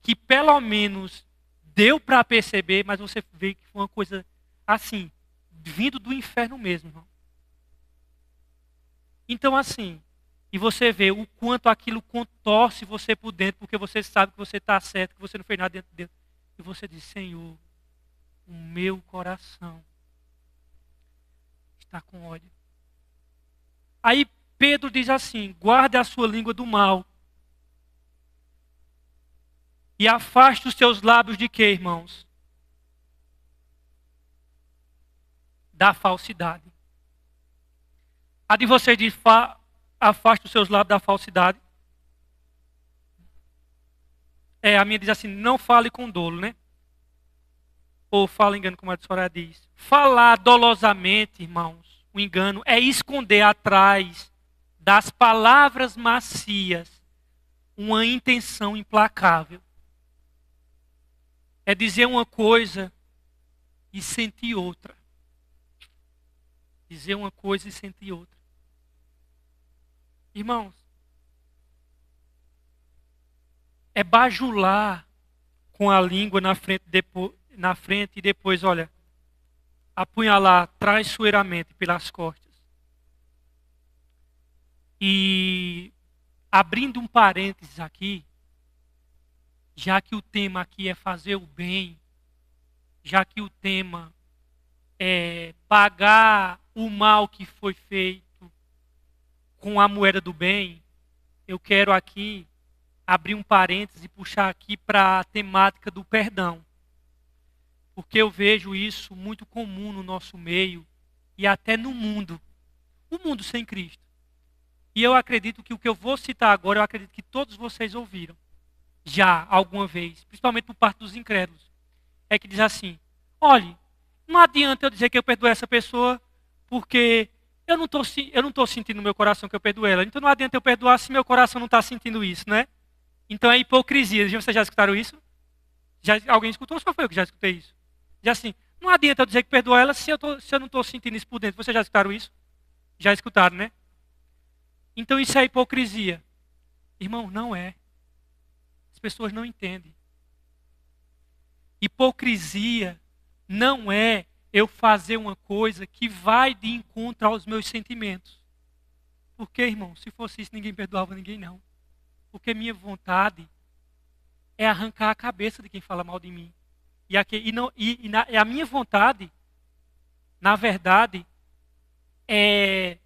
que pelo menos deu para perceber, mas você vê que foi uma coisa assim, vindo do inferno mesmo, irmão. Então assim, e você vê o quanto aquilo contorce você por dentro, porque você sabe que você está certo, que você não fez nada dentro de Deus. E você diz, Senhor, o meu coração está com ódio. Aí Pedro diz assim, guarde a sua língua do mal. E afaste os seus lábios de quê, irmãos? Da falsidade. A de vocês diz, afaste os seus lábios da falsidade. A minha diz assim, não fale com dolo, né? Ou fala engano, como a de Soraya diz. Falar dolosamente, irmãos, o engano é esconder atrás das palavras macias uma intenção implacável. É dizer uma coisa e sentir outra. Dizer uma coisa e sentir outra. Irmãos, é bajular com a língua na frente e depois, olha, apunhalar traiçoeiramente pelas costas. E abrindo um parênteses aqui, já que o tema aqui é fazer o bem, já que o tema é pagar o mal que foi feito com a moeda do bem, eu quero aqui abrir um parênteses e puxar aqui para a temática do perdão. Porque eu vejo isso muito comum no nosso meio e até no mundo. O mundo sem Cristo. E eu acredito que o que eu vou citar agora, eu acredito que todos vocês ouviram. Já alguma vez, principalmente por parte dos incrédulos. É que diz assim, olhe, não adianta eu dizer que eu perdoei essa pessoa porque eu não estou sentindo no meu coração que eu perdoei ela. Então não adianta eu perdoar se meu coração não está sentindo isso, né? Então é hipocrisia. Vocês já escutaram isso? Alguém escutou ou só foi eu que já escutei isso? Já assim, não adianta eu dizer que perdoa ela se eu não estou sentindo isso por dentro. Vocês já escutaram isso? Já escutaram, né? Então isso é hipocrisia. Irmão, não é. As pessoas não entendem. Hipocrisia não é eu fazer uma coisa que vai de encontro aos meus sentimentos. Porque, irmão, se fosse isso, ninguém perdoava ninguém, não. Porque minha vontade é arrancar a cabeça de quem fala mal de mim. E a minha vontade, na verdade, é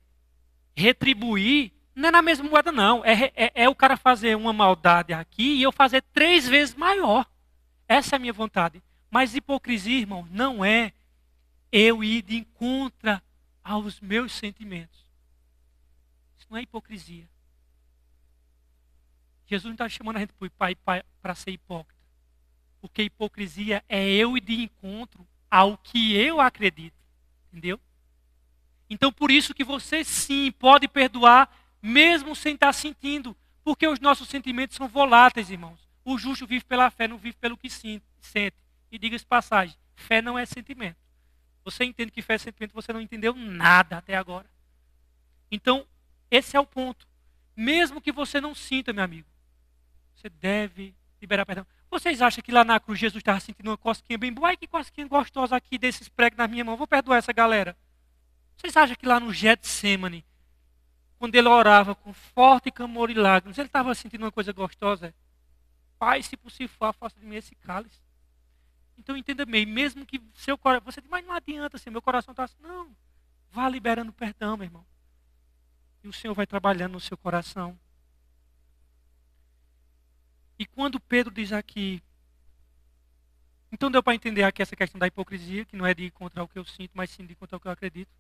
retribuir, não é na mesma moeda, não. É o cara fazer uma maldade aqui e eu fazer 3 vezes maior. Essa é a minha vontade. Mas hipocrisia, irmão, não é eu ir de encontro aos meus sentimentos. Isso não é hipocrisia. Jesus não está chamando a gente para ser hipócrita. Porque hipocrisia é eu ir de encontro ao que eu acredito. Entendeu? Então, por isso que você sim pode perdoar, mesmo sem estar sentindo. Porque os nossos sentimentos são voláteis, irmãos. O justo vive pela fé, não vive pelo que sente. E diga-se passagem, fé não é sentimento. Você entende que fé é sentimento, você não entendeu nada até agora. Então, esse é o ponto. Mesmo que você não sinta, meu amigo, você deve liberar perdão. Vocês acham que lá na cruz Jesus estava sentindo uma cosquinha bem boa? Ai, que cosquinha gostosa aqui desses pregos na minha mão. Vou perdoar essa galera. Vocês acham que lá no Getsemane, quando ele orava com forte clamor e lágrimas, ele estava sentindo uma coisa gostosa? Pai, se possível, afasta de mim esse cálice. Então entenda bem, mesmo que seu coração... Você diz, mas não adianta, assim, meu coração está assim. Não, vá liberando perdão, meu irmão. E o Senhor vai trabalhando no seu coração. E quando Pedro diz aqui... Então deu para entender aqui essa questão da hipocrisia, que não é de encontrar o que eu sinto, mas sim de encontrar o que eu acredito.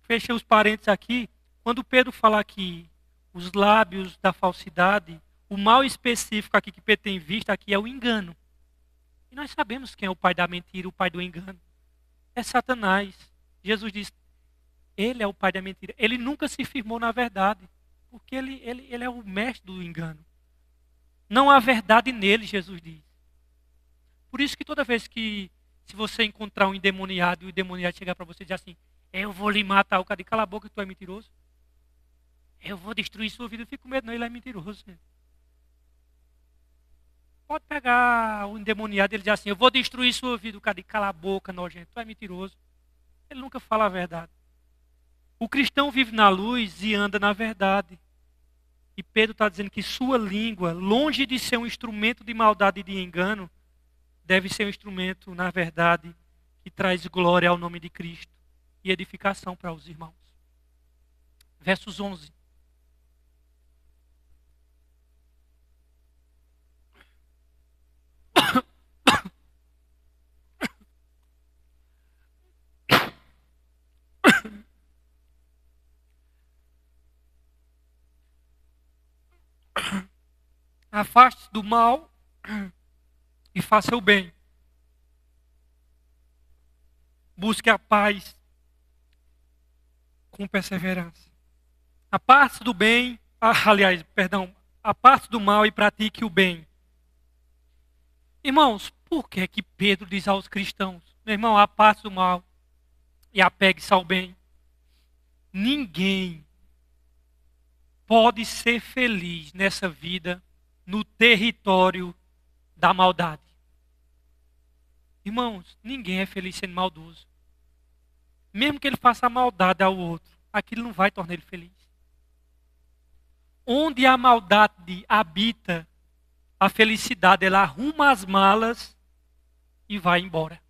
Fechei os parênteses aqui. Quando Pedro fala aqui, os lábios da falsidade, o mal específico aqui que Pedro tem visto aqui é o engano. E nós sabemos quem é o pai da mentira, o pai do engano. É Satanás. Jesus diz, ele é o pai da mentira. Ele nunca se firmou na verdade, porque ele é o mestre do engano. Não há verdade nele, Jesus diz. Por isso que toda vez que, se você encontrar um endemoniado e o endemoniado chegar para você e dizer assim, eu vou lhe matar, o cara diz, cala a boca que tu é mentiroso. Eu vou destruir sua vida, eu fico com medo, não, ele é mentiroso. Pode pegar o endemoniado e ele diz assim, eu vou destruir sua vida, o cara diz, cala a boca, nojento, tu é mentiroso. Ele nunca fala a verdade. O cristão vive na luz e anda na verdade. E Pedro está dizendo que sua língua, longe de ser um instrumento de maldade e de engano, deve ser um instrumento, na verdade, que traz glória ao nome de Cristo e edificação para os irmãos. Versos 11. Afaste-se do mal e faça o bem. Busque a paz com perseverança. Aparte-se do bem, aparte-se do mal e pratique o bem. Irmãos, por que que Pedro diz aos cristãos, meu irmão, aparte-se do mal e apegue-se ao bem? Ninguém pode ser feliz nessa vida no território da maldade. Irmãos, ninguém é feliz sendo maldoso. Mesmo que ele faça a maldade ao outro, aquilo não vai tornar ele feliz. Onde a maldade habita, a felicidade, ela arruma as malas e vai embora.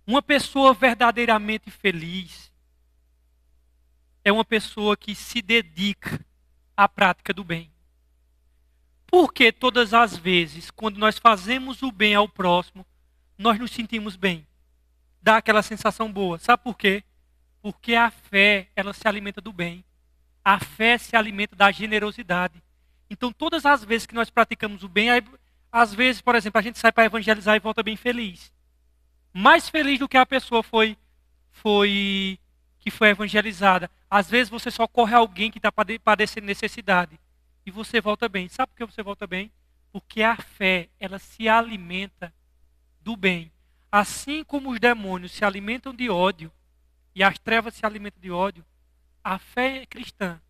Uma pessoa verdadeiramente feliz é uma pessoa que se dedica à prática do bem. Porque todas as vezes, quando nós fazemos o bem ao próximo, nós nos sentimos bem. Dá aquela sensação boa. Sabe por quê? Porque a fé, ela se alimenta do bem. A fé se alimenta da generosidade. Então, todas as vezes que nós praticamos o bem, às vezes, por exemplo, a gente sai para evangelizar e volta bem feliz. Mais feliz do que a pessoa que foi evangelizada. Às vezes você socorre alguém que está padecendo necessidade. E você volta bem. Sabe por que você volta bem? Porque a fé, ela se alimenta do bem. Assim como os demônios se alimentam de ódio, e as trevas se alimentam de ódio, a fé cristã,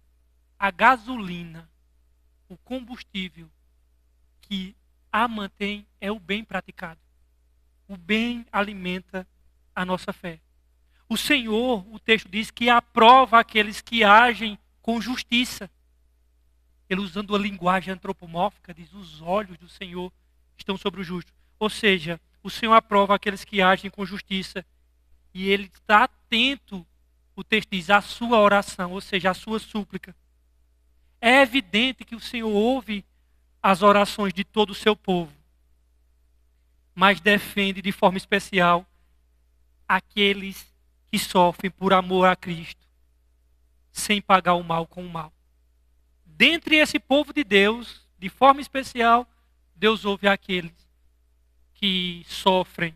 a gasolina, o combustível que a mantém é o bem praticado. O bem alimenta a nossa fé. O Senhor, o texto diz que aprova aqueles que agem com justiça. Ele, usando a linguagem antropomórfica, diz: os olhos do Senhor estão sobre o justo. Ou seja, o Senhor aprova aqueles que agem com justiça. E Ele está atento, o texto diz, à sua oração, ou seja, à sua súplica. É evidente que o Senhor ouve as orações de todo o seu povo, mas defende de forma especial aqueles que sofrem por amor a Cristo, sem pagar o mal com o mal. Dentre esse povo de Deus, de forma especial, Deus ouve aqueles que sofrem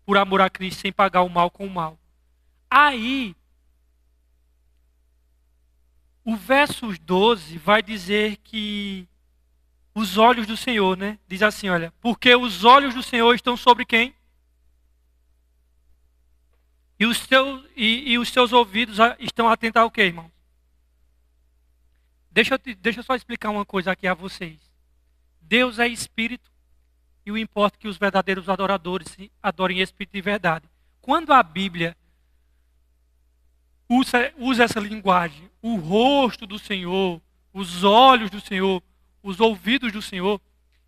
por amor a Cristo, sem pagar o mal com o mal. Aí, o verso 12 vai dizer que os olhos do Senhor, né? Diz assim, olha, porque os olhos do Senhor estão sobre quem? E os seus ouvidos estão atentos ao quê, irmãos? Deixa eu só explicar uma coisa aqui a vocês. Deus é espírito e o importa que os verdadeiros adoradores adorem em espírito e verdade. Quando a Bíblia usa essa linguagem, o rosto do Senhor, os olhos do Senhor, os ouvidos do Senhor,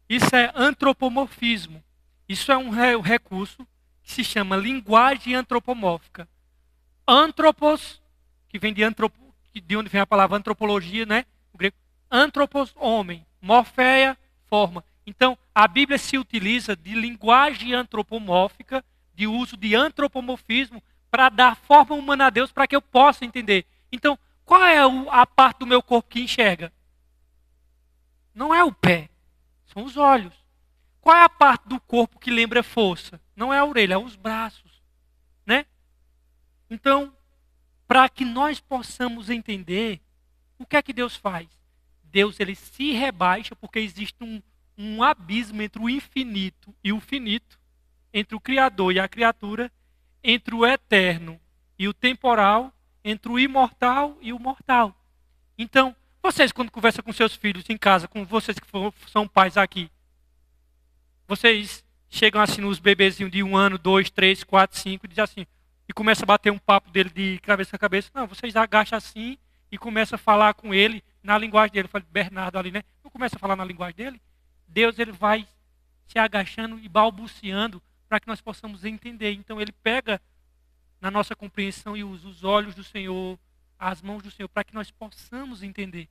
isso é antropomorfismo. Isso é um recurso que se chama linguagem antropomórfica. Antropos, que vem de onde vem a palavra antropologia, né? O grego. Antropos, homem. Morfeia, forma. Então, a Bíblia se utiliza de linguagem antropomórfica, de uso de antropomorfismo, para dar forma humana a Deus, para que eu possa entender. Então, qual é a parte do meu corpo que enxerga? Não é o pé, são os olhos. Qual é a parte do corpo que lembra força? Não é a orelha, é os braços, né? Então, para que nós possamos entender, o que é que Deus faz? Deus, ele se rebaixa porque existe um abismo entre o infinito e o finito, entre o Criador e a criatura, entre o eterno e o temporal, entre o imortal e o mortal. Então, vocês quando conversam com seus filhos em casa, com vocês que são pais aqui, vocês chegam assim nos bebezinhos de 1 ano, 2, 3, 4, 5, e dizem assim, e começa a bater um papo dele de cabeça a cabeça. Não, vocês agacham assim e começam a falar com ele na linguagem dele. Eu falei, Bernardo ali, né? Não começa a falar na linguagem dele? Deus, ele vai se agachando e balbuciando para que nós possamos entender. Então ele pega na nossa compreensão e usa os olhos do Senhor, as mãos do Senhor, para que nós possamos entender.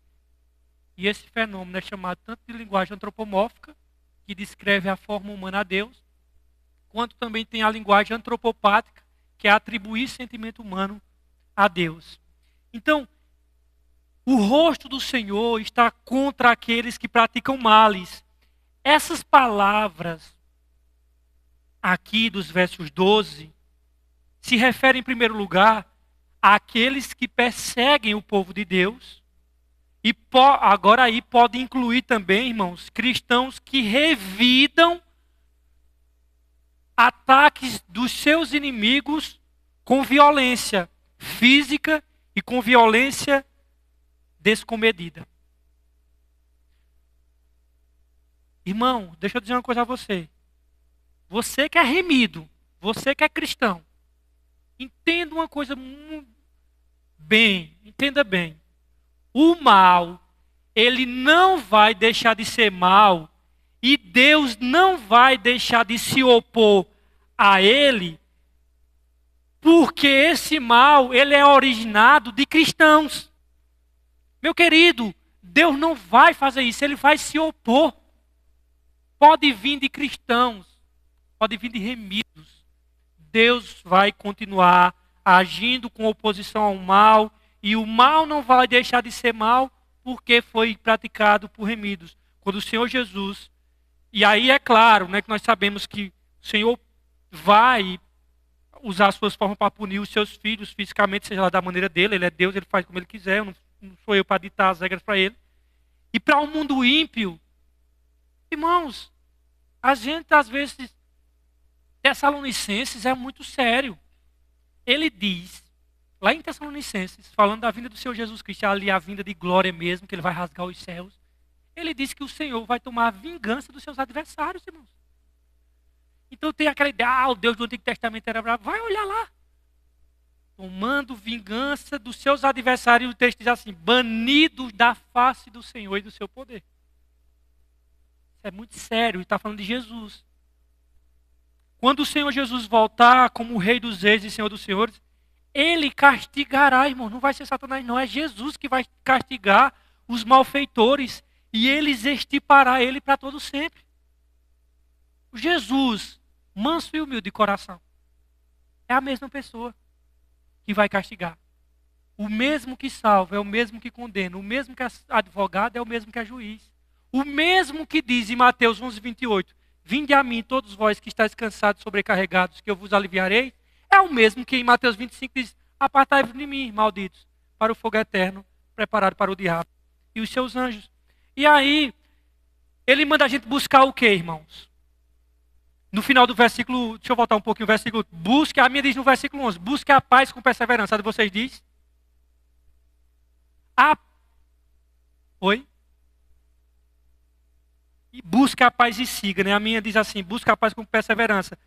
E esse fenômeno é chamado tanto de linguagem antropomórfica, que descreve a forma humana a Deus, quanto também tem a linguagem antropopática, que é atribuir sentimento humano a Deus. Então, o rosto do Senhor está contra aqueles que praticam males. Essas palavras aqui dos versos 12 se referem em primeiro lugar àqueles que perseguem o povo de Deus. E agora aí pode incluir também, irmãos, cristãos que revidam ataques dos seus inimigos com violência física e com violência descomedida. Irmão, deixa eu dizer uma coisa a você. Você que é remido, você que é cristão, entenda uma coisa bem, entenda bem. O mal, ele não vai deixar de ser mal e Deus não vai deixar de se opor a ele, porque esse mal, ele é originado de cristãos. Meu querido, Deus não vai fazer isso, ele vai se opor. Pode vir de cristãos, pode vir de remidos. Deus vai continuar agindo com oposição ao mal, e o mal não vai deixar de ser mal, porque foi praticado por remidos. Quando o Senhor Jesus, e aí é claro, né, que nós sabemos que o Senhor vai usar as suas formas para punir os seus filhos fisicamente, seja lá da maneira dele, ele é Deus, ele faz como ele quiser, não sou eu para ditar as regras para ele. E para um mundo ímpio, irmãos, a gente às vezes, Tessalonicenses é muito sério. Ele diz, lá em Tessalonicenses, falando da vinda do Senhor Jesus Cristo, ali a vinda de glória mesmo, que ele vai rasgar os céus. Ele disse que o Senhor vai tomar a vingança dos seus adversários, irmãos. Então tem aquela ideia, o Deus do Antigo Testamento era bravo. Vai olhar lá. Tomando vingança dos seus adversários. O texto diz assim, banidos da face do Senhor e do seu poder. Isso é muito sério, e está falando de Jesus. Quando o Senhor Jesus voltar como o Rei dos Reis e Senhor dos Senhores, Ele castigará, irmão. Não vai ser Satanás, não. É Jesus que vai castigar os malfeitores. E eles extirpará ele para todo sempre. Jesus, manso e humilde de coração, é a mesma pessoa que vai castigar. O mesmo que salva é o mesmo que condena. O mesmo que é advogado é o mesmo que é juiz. O mesmo que diz em Mateus 11:28, vinde a mim todos vós que estáis cansados e sobrecarregados, que eu vos aliviarei, é o mesmo que em Mateus 25 diz, apartai-vos de mim, malditos, para o fogo eterno, preparado para o diabo e os seus anjos. E aí, ele manda a gente buscar o que, irmãos? No final do versículo, deixa eu voltar um pouquinho, o versículo, busque, a minha diz no versículo 11, busque a paz com perseverança. A de vocês diz? Oi? E busque a paz e siga, né? A minha diz assim, busque a paz com perseverança.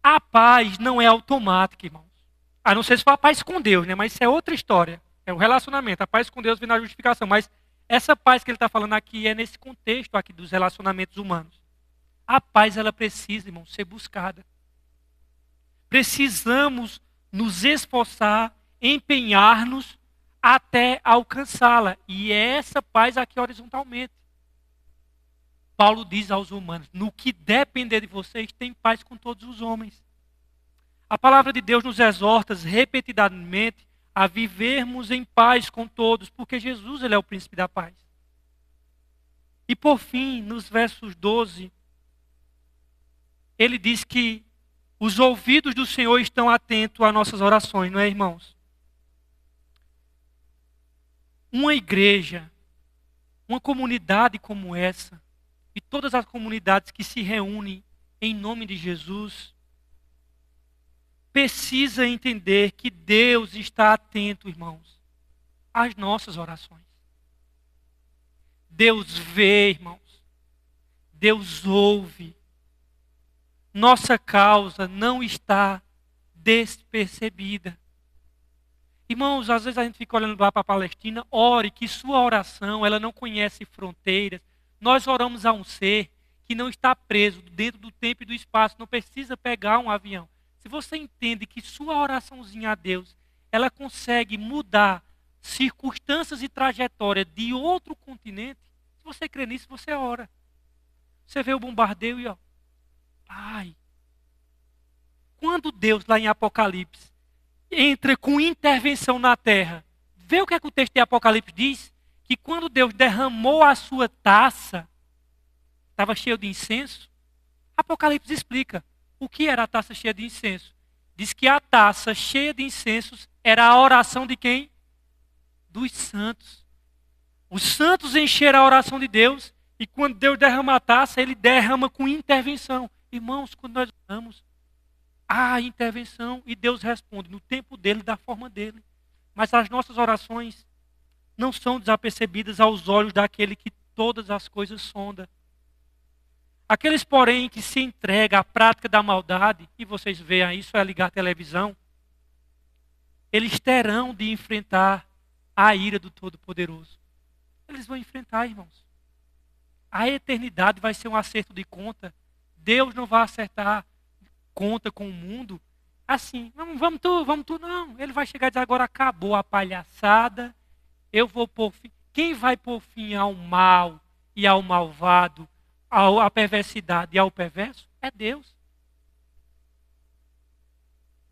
A paz não é automática, irmãos. A não ser se for a paz com Deus, né? Mas isso é outra história. É o relacionamento. A paz com Deus vem na justificação. Mas essa paz que ele está falando aqui é nesse contexto aqui dos relacionamentos humanos. A paz, ela precisa, irmão, ser buscada. Precisamos nos esforçar, empenhar-nos até alcançá-la. E é essa paz aqui horizontalmente. Paulo diz aos romanos, no que depender de vocês, tem paz com todos os homens. A palavra de Deus nos exorta repetidamente a vivermos em paz com todos, porque Jesus, ele é o príncipe da paz. E por fim, nos versos 12, ele diz que os ouvidos do Senhor estão atentos às nossas orações, não é, irmãos? Uma igreja, uma comunidade como essa, e todas as comunidades que se reúnem em nome de Jesus, precisa entender que Deus está atento, irmãos, às nossas orações. Deus vê, irmãos. Deus ouve. Nossa causa não está despercebida. Irmãos, às vezes a gente fica olhando lá para a Palestina, ore que sua oração, ela não conhece fronteiras. Nós oramos a um ser que não está preso dentro do tempo e do espaço, não precisa pegar um avião. Se você entende que sua oraçãozinha a Deus, ela consegue mudar circunstâncias e trajetória de outro continente, se você crê nisso, você ora. Você vê o bombardeio e ó, Pai. Quando Deus, lá em Apocalipse, entra com intervenção na terra, vê o que é que o texto de Apocalipse diz? Que quando Deus derramou a sua taça, estava cheio de incenso. Apocalipse explica o que era a taça cheia de incenso. Diz que a taça cheia de incensos era a oração de quem? Dos santos. Os santos encheram a oração de Deus e quando Deus derrama a taça, ele derrama com intervenção. Irmãos, quando nós oramos, há intervenção e Deus responde no tempo dele, da forma dele. Mas as nossas orações não são desapercebidas aos olhos daquele que todas as coisas sonda. Aqueles, porém, que se entregam à prática da maldade, e vocês veem isso, é ligar a televisão, eles terão de enfrentar a ira do Todo-Poderoso. Eles vão enfrentar, irmãos. A eternidade vai ser um acerto de conta. Deus não vai acertar conta com o mundo assim, vamos tu, não. Ele vai chegar e dizer, agora acabou a palhaçada, eu vou pôr fim. Quem vai pôr fim ao mal e ao malvado, à perversidade e ao perverso? É Deus.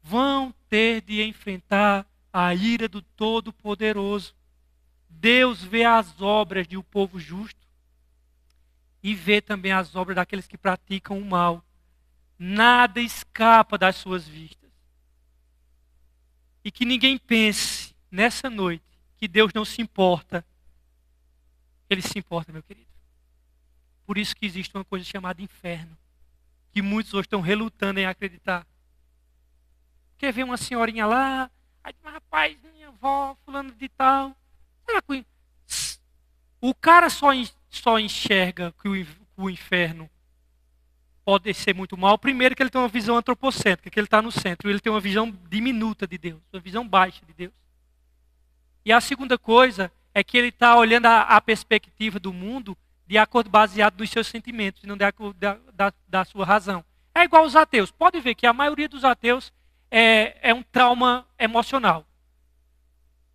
Vão ter de enfrentar a ira do Todo-Poderoso. Deus vê as obras de um povo justo e vê também as obras daqueles que praticam o mal. Nada escapa das suas vistas. E que ninguém pense nessa noite que Deus não se importa. Ele se importa, meu querido. Por isso que existe uma coisa chamada inferno, que muitos hoje estão relutando em acreditar. Porque vê uma senhorinha lá, aí diz, rapaz, minha avó, fulano de tal. Será que o cara só enxerga que o inferno pode ser muito mal. Primeiro que ele tem uma visão antropocêntrica, que ele está no centro. Ele tem uma visão diminuta de Deus, uma visão baixa de Deus. E a segunda coisa é que ele está olhando a perspectiva do mundo de acordo baseado nos seus sentimentos, e não de acordo da sua razão. É igual os ateus. Pode ver que a maioria dos ateus é um trauma emocional.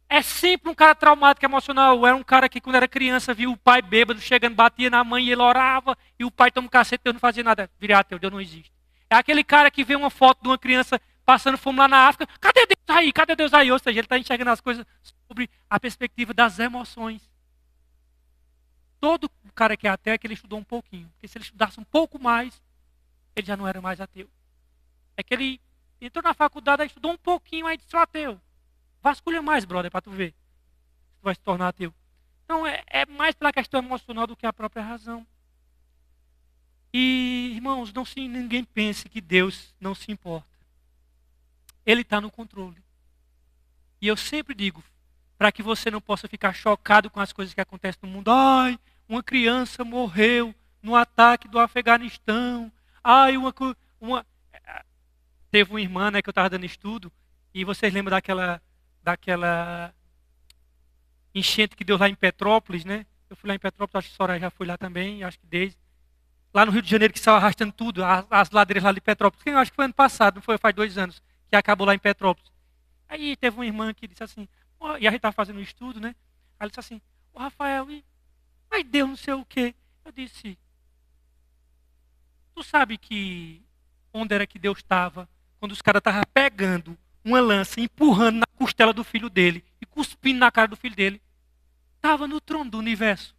É sempre um cara traumático emocional. Era um cara que, quando era criança, viu o pai bêbado chegando, batia na mãe e ele orava, e o pai toma um cacete e Deus não fazia nada. Virar ateu, Deus não existe. É aquele cara que vê uma foto de uma criança passando fome lá na África. Cadê Deus aí? Cadê Deus aí? Ou seja, ele está enxergando as coisas sobre a perspectiva das emoções. Todo cara que é ateu é que ele estudou um pouquinho. Porque se ele estudasse um pouco mais, ele já não era mais ateu. É que ele entrou na faculdade, estudou um pouquinho, aí disse, ateu. Vasculha mais, brother, para tu ver. Tu vai se tornar ateu. Então, é mais pela questão emocional do que a própria razão. E, irmãos, ninguém pense que Deus não se importa. Ele está no controle. E eu sempre digo, para que você não possa ficar chocado com as coisas que acontecem no mundo. Ai, uma criança morreu no ataque do Afeganistão. Ai, teve uma irmã, né, que eu estava dando estudo, e vocês lembram daquela enchente que deu lá em Petrópolis, né? Eu fui lá em Petrópolis, acho que a Soraya já foi lá também, acho que desde. Lá no Rio de Janeiro, que estava arrastando tudo, as ladeiras lá de Petrópolis. Eu acho que foi ano passado, não foi? Faz 2 anos, que acabou lá em Petrópolis. Aí teve uma irmã que disse assim, e a gente estava fazendo um estudo, né? Ela disse assim, Rafael, mas Deus não sei o quê. Eu disse, tu sabe que onde era que Deus estava quando os caras estavam pegando uma lança, empurrando na costela do filho dele e cuspindo na cara do filho dele? Estava no trono do universo,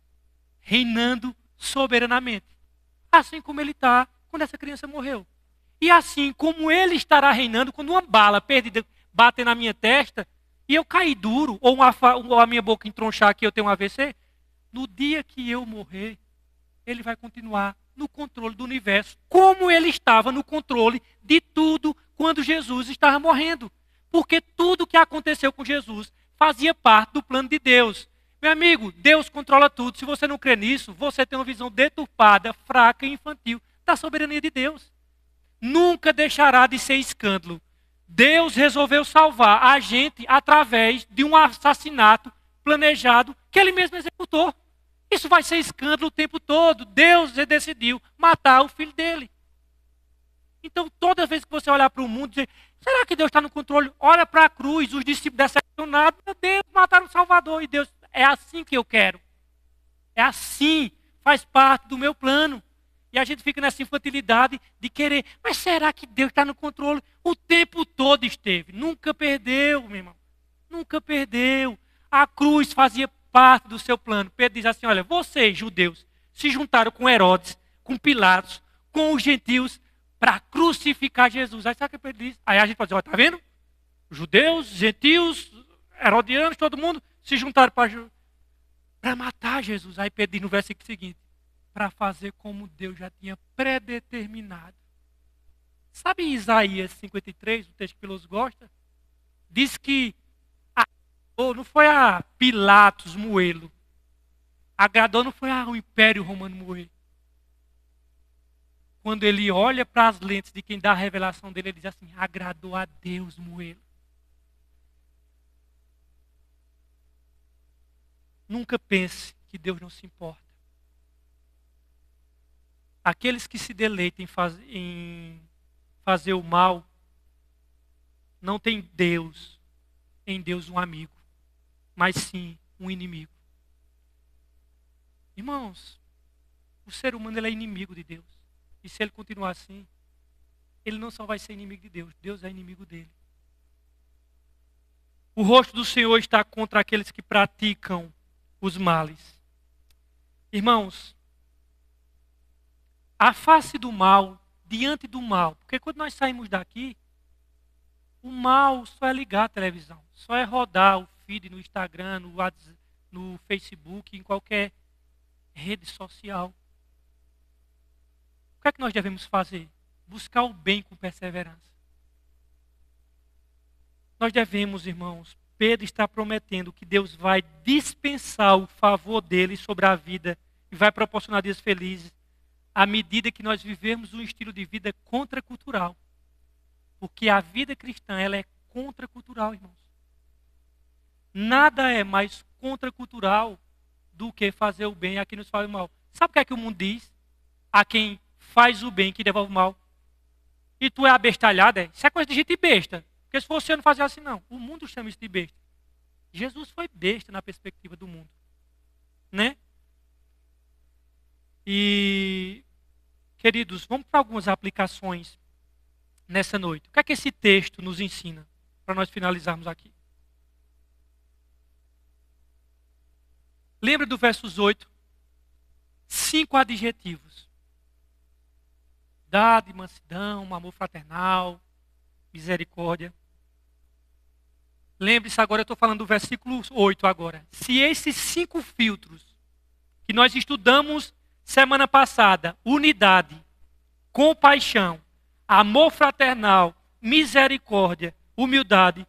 reinando soberanamente. Assim como ele está quando essa criança morreu. E assim como ele estará reinando quando uma bala perdida bater na minha testa e eu cair duro, ou a minha boca entronchar aqui, eu tenho um AVC, no dia que eu morrer, ele vai continuar no controle do universo, como ele estava no controle de tudo quando Jesus estava morrendo. Porque tudo que aconteceu com Jesus fazia parte do plano de Deus. Meu amigo, Deus controla tudo. Se você não crê nisso, você tem uma visão deturpada, fraca e infantil da soberania de Deus. Nunca deixará de ser escândalo. Deus resolveu salvar a gente através de um assassinato planejado que ele mesmo executou. Isso vai ser escândalo o tempo todo. Deus decidiu matar o filho dele. Então, toda vez que você olhar para o mundo e dizer, será que Deus está no controle? Olha para a cruz, os discípulos decepcionados, meu Deus, mataram o Salvador. E Deus, é assim que eu quero. É assim, faz parte do meu plano. E a gente fica nessa infantilidade de querer, mas será que Deus está no controle? O tempo todo esteve. Nunca perdeu, meu irmão. Nunca perdeu. A cruz fazia parte do seu plano. Pedro diz assim, olha, vocês, judeus, se juntaram com Herodes, com Pilatos, com os gentios, para crucificar Jesus. Aí sabe o que Pedro diz? Aí a gente pode dizer, olha, está vendo? Judeus, gentios, herodianos, todo mundo se juntaram para matar Jesus. Aí Pedro diz no versículo seguinte, para fazer como Deus já tinha predeterminado. Sabe Isaías 53, o texto que Pilotos gosta? Diz que não foi a Pilatos moê-lo. Agradou não foi o Império Romano moer. Quando ele olha para as lentes de quem dá a revelação dele, ele diz assim, agradou a Deus moê-lo. Nunca pense que Deus não se importa. Aqueles que se deleitam em fazer o mal, não tem em Deus um amigo, mas sim um inimigo. Irmãos, o ser humano ele é inimigo de Deus. E se ele continuar assim, ele não só vai ser inimigo de Deus, Deus é inimigo dele. O rosto do Senhor está contra aqueles que praticam os males. Irmãos, a face do mal, diante do mal. Porque quando nós saímos daqui, o mal só é ligar a televisão. Só é rodar o feed no Instagram, no WhatsApp, no Facebook, em qualquer rede social. O que é que nós devemos fazer? Buscar o bem com perseverança. Nós devemos, irmãos, Pedro está prometendo que Deus vai dispensar o favor dele sobre a vida e vai proporcionar dias felizes à medida que nós vivemos um estilo de vida contracultural. Porque a vida cristã, ela é contracultural, irmãos. Nada é mais contracultural do que fazer o bem a quem nos faz o mal. Sabe o que é que o mundo diz? A quem faz o bem que devolve o mal. E tu é abestalhado, é? Isso é coisa de gente besta. Porque se você não fazia assim, não. O mundo chama isso de besta. Jesus foi besta na perspectiva do mundo. Né? E, queridos, vamos para algumas aplicações nessa noite. O que é que esse texto nos ensina? Para nós finalizarmos aqui. Lembra do versos 8? 5 adjetivos. Bondade, mansidão, amor fraternal, misericórdia. Lembre-se agora, eu estou falando do versículo 8 agora. Se esses 5 filtros que nós estudamos semana passada, unidade, compaixão, amor fraternal, misericórdia, humildade,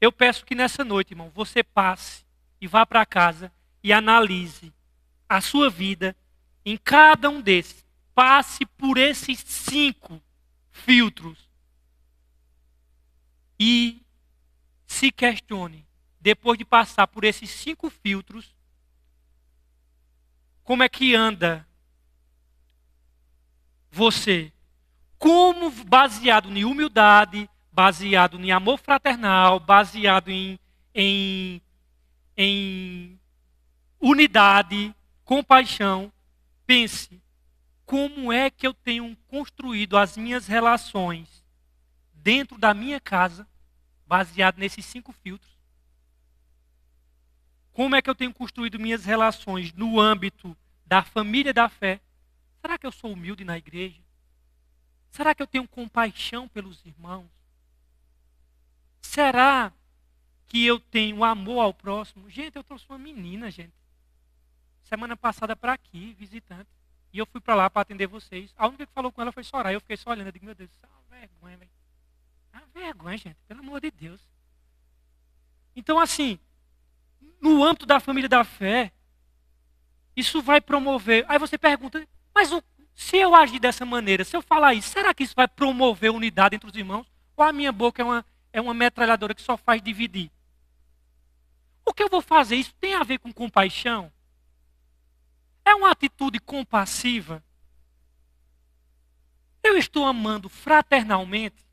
eu peço que nessa noite, irmão, você passe e vá para casa e analise a sua vida em cada um desses. Passe por esses 5 filtros e se questione, depois de passar por esses 5 filtros, como é que anda você? Como baseado em humildade, baseado em amor fraternal, baseado em unidade, compaixão. Pense, como é que eu tenho construído as minhas relações dentro da minha casa, baseado nesses 5 filtros? Como é que eu tenho construído minhas relações no âmbito da família da fé? Será que eu sou humilde na igreja? Será que eu tenho compaixão pelos irmãos? Será que eu tenho amor ao próximo? Gente, eu trouxe uma menina, gente. Semana passada para aqui, visitante. E eu fui para lá para atender vocês. A única que falou com ela foi Soraya. Eu fiquei só olhando. Eu digo, meu Deus, isso é uma vergonha, velho. É uma vergonha, gente. Pelo amor de Deus. Então, assim, no âmbito da família da fé, isso vai promover. Aí você pergunta, mas se eu agir dessa maneira, se eu falar isso, será que isso vai promover unidade entre os irmãos? Ou a minha boca é uma metralhadora que só faz dividir? O que eu vou fazer? Isso tem a ver com compaixão? É uma atitude compassiva? Eu estou amando fraternalmente?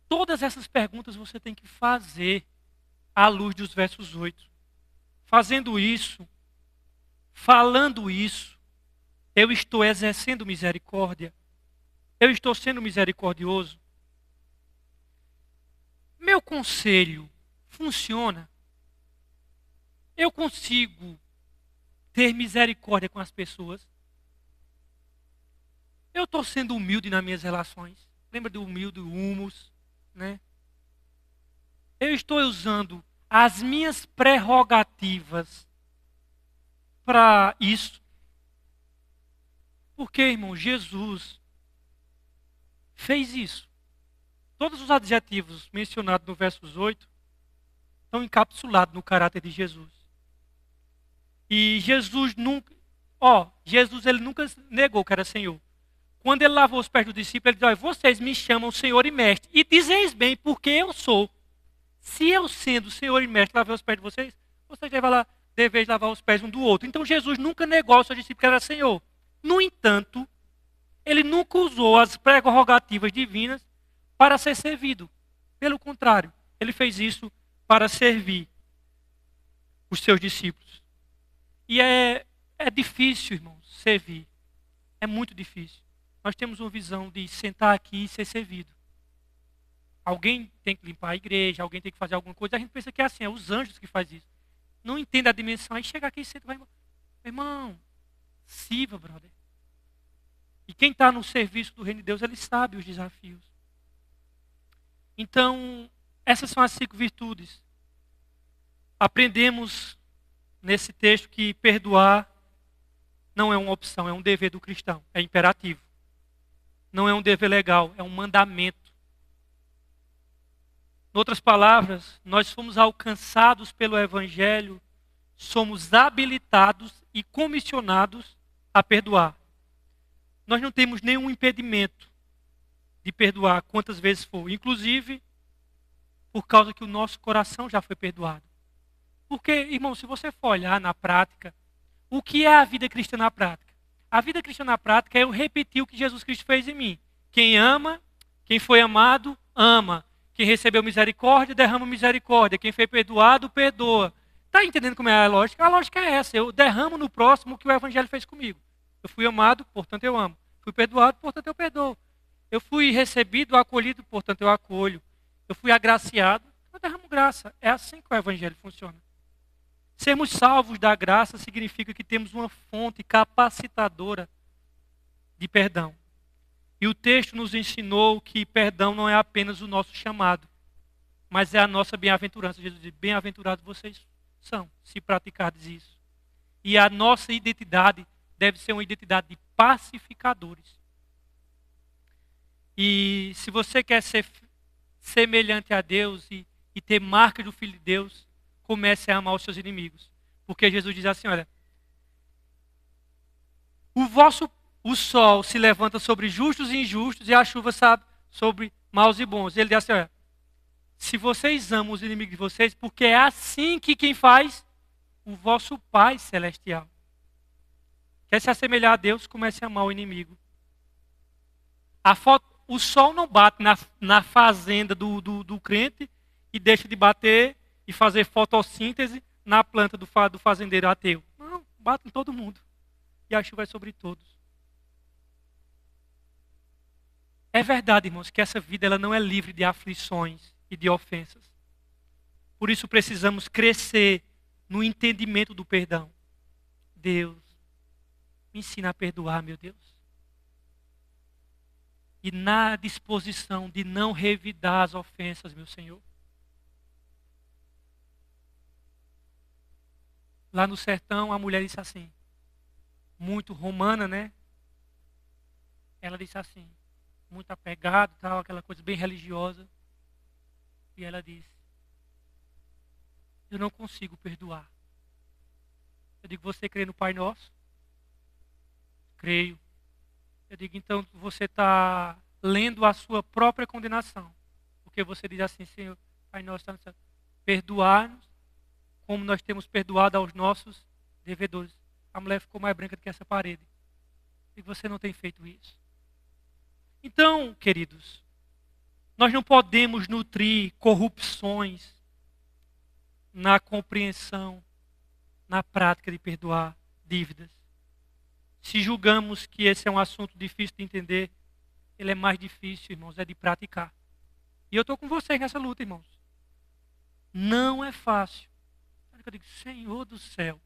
Todas essas perguntas você tem que fazer à luz dos versos 8. Fazendo isso, falando isso, eu estou exercendo misericórdia? Eu estou sendo misericordioso? Meu conselho funciona? Eu consigo ter misericórdia com as pessoas? Eu estou sendo humilde nas minhas relações? Lembra do humilde, humus, né? Eu estou usando as minhas prerrogativas para isso? Porque, irmão, Jesus fez isso. Todos os adjetivos mencionados no versos 8 estão encapsulados no caráter de Jesus. E Jesus ele nunca negou que era Senhor. Quando ele lavou os pés dos discípulos, ele disse, vocês me chamam Senhor e Mestre. E dizeis bem, porque eu sou. Se eu sendo Senhor e Mestre lavei os pés de vocês, vocês devem lavar os pés um do outro. Então Jesus nunca negou aos seus discípulos que era Senhor. No entanto, ele nunca usou as prerrogativas divinas para ser servido. Pelo contrário, ele fez isso para servir os seus discípulos. E é difícil, irmãos, servir. É muito difícil. Nós temos uma visão de sentar aqui e ser servido. Alguém tem que limpar a igreja, alguém tem que fazer alguma coisa. A gente pensa que é assim, é os anjos que fazem isso. Não entende a dimensão. Aí chega aqui e senta e vai embora. Irmão, sirva, brother. E quem está no serviço do reino de Deus, ele sabe os desafios. Então, essas são as 5 virtudes. Aprendemos nesse texto que perdoar não é uma opção, é um dever do cristão, é imperativo. Não é um dever legal, é um mandamento. Em outras palavras, nós fomos alcançados pelo Evangelho, somos habilitados e comissionados a perdoar. Nós não temos nenhum impedimento de perdoar quantas vezes for, inclusive por causa que o nosso coração já foi perdoado. Porque, irmão, se você for olhar na prática, o que é a vida cristã na prática? A vida cristã na prática é eu repetir o que Jesus Cristo fez em mim. Quem ama, quem foi amado, ama. Quem recebeu misericórdia, derrama misericórdia. Quem foi perdoado, perdoa. Está entendendo como é a lógica? A lógica é essa. Eu derramo no próximo o que o Evangelho fez comigo. Eu fui amado, portanto eu amo. Fui perdoado, portanto eu perdoo. Eu fui recebido, acolhido, portanto eu acolho. Eu fui agraciado, eu derramo graça. É assim que o Evangelho funciona. Sermos salvos da graça significa que temos uma fonte capacitadora de perdão. E o texto nos ensinou que perdão não é apenas o nosso chamado, mas é a nossa bem-aventurança. Jesus diz, bem-aventurados vocês são, se praticardes isso. E a nossa identidade deve ser uma identidade de pacificadores. E se você quer ser semelhante a Deus e ter marca do Filho de Deus, comece a amar os seus inimigos. Porque Jesus diz assim, olha, o sol se levanta sobre justos e injustos e a chuva, sabe, sobre maus e bons. Ele diz assim, olha, se vocês amam os inimigos de vocês, porque é assim que quem faz? O vosso Pai Celestial. Quer se assemelhar a Deus, comece a amar o inimigo. O sol não bate na fazenda do crente e deixa de bater e fazer fotossíntese na planta do fazendeiro ateu. Não, bate em todo mundo. E a chuva é sobre todos. É verdade, irmãos, que essa vida ela não é livre de aflições e de ofensas. Por isso precisamos crescer no entendimento do perdão. Deus, me ensina a perdoar, meu Deus. E na disposição de não revidar as ofensas, meu Senhor. Lá no sertão, a mulher disse assim, muito romana, né? Ela disse assim, muito apegada, tal, aquela coisa bem religiosa. E ela disse, eu não consigo perdoar. Eu digo, você crê no Pai Nosso? Creio. Eu digo, então você está lendo a sua própria condenação. Porque você diz assim, Senhor, Pai Nosso, perdoar-nos como nós temos perdoado aos nossos devedores. A mulher ficou mais branca do que essa parede. E você não tem feito isso. Então, queridos, nós não podemos nutrir corrupções na compreensão, na prática de perdoar dívidas. Se julgamos que esse é um assunto difícil de entender, ele é mais difícil, irmãos, é de praticar. E eu estou com vocês nessa luta, irmãos. Não é fácil. Eu digo, Senhor do céu.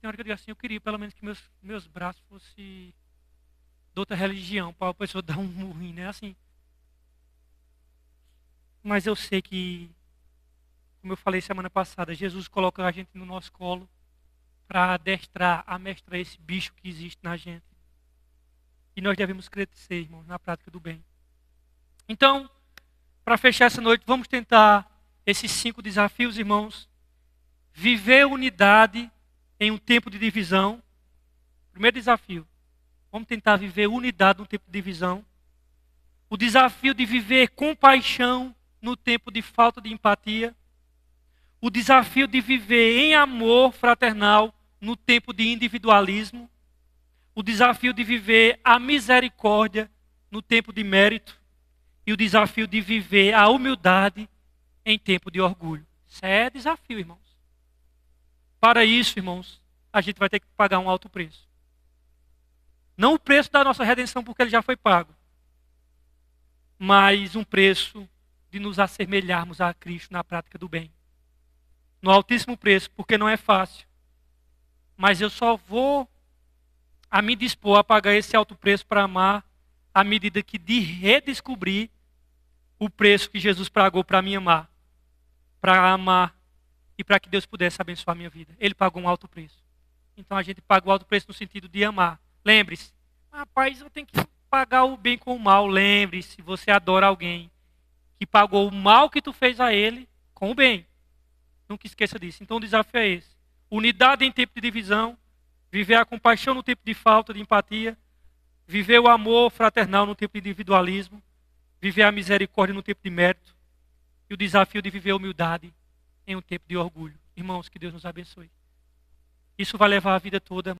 Tem hora que eu digo assim, eu queria pelo menos que meus braços fossem de outra religião, para a pessoa dar um murrinho, né? Assim. Mas eu sei que, como eu falei semana passada, Jesus coloca a gente no nosso colo para amestrar esse bicho que existe na gente. E nós devemos crescer, irmãos, na prática do bem. Então, para fechar essa noite, vamos tentar esses 5 desafios, irmãos. Viver unidade em um tempo de divisão. Primeiro desafio. Vamos tentar viver unidade no tempo de divisão. O desafio de viver compaixão no tempo de falta de empatia. O desafio de viver em amor fraternal no tempo de individualismo. O desafio de viver a misericórdia no tempo de mérito. E o desafio de viver a humildade em tempo de orgulho. Isso é desafio, irmãos. Para isso, irmãos, a gente vai ter que pagar um alto preço. Não o preço da nossa redenção, porque ele já foi pago. Mas um preço de nos assemelharmos a Cristo na prática do bem. No altíssimo preço, porque não é fácil. Mas eu só vou a me dispor a pagar esse alto preço para amar à medida que de redescobrir o preço que Jesus pagou para me amar. Para amar e para que Deus pudesse abençoar a minha vida. Ele pagou um alto preço. Então a gente paga o alto preço no sentido de amar. Lembre-se, rapaz, eu tenho que pagar o bem com o mal. Lembre-se, você adora alguém que pagou o mal que tu fez a ele com o bem. Nunca esqueça disso. Então o desafio é esse. unidade em tempo de divisão, viver a compaixão no tempo de falta de empatia, viver o amor fraternal no tempo de individualismo, viver a misericórdia no tempo de mérito e o desafio de viver a humildade em um tempo de orgulho. Irmãos, que Deus nos abençoe. Isso vai levar a vida toda.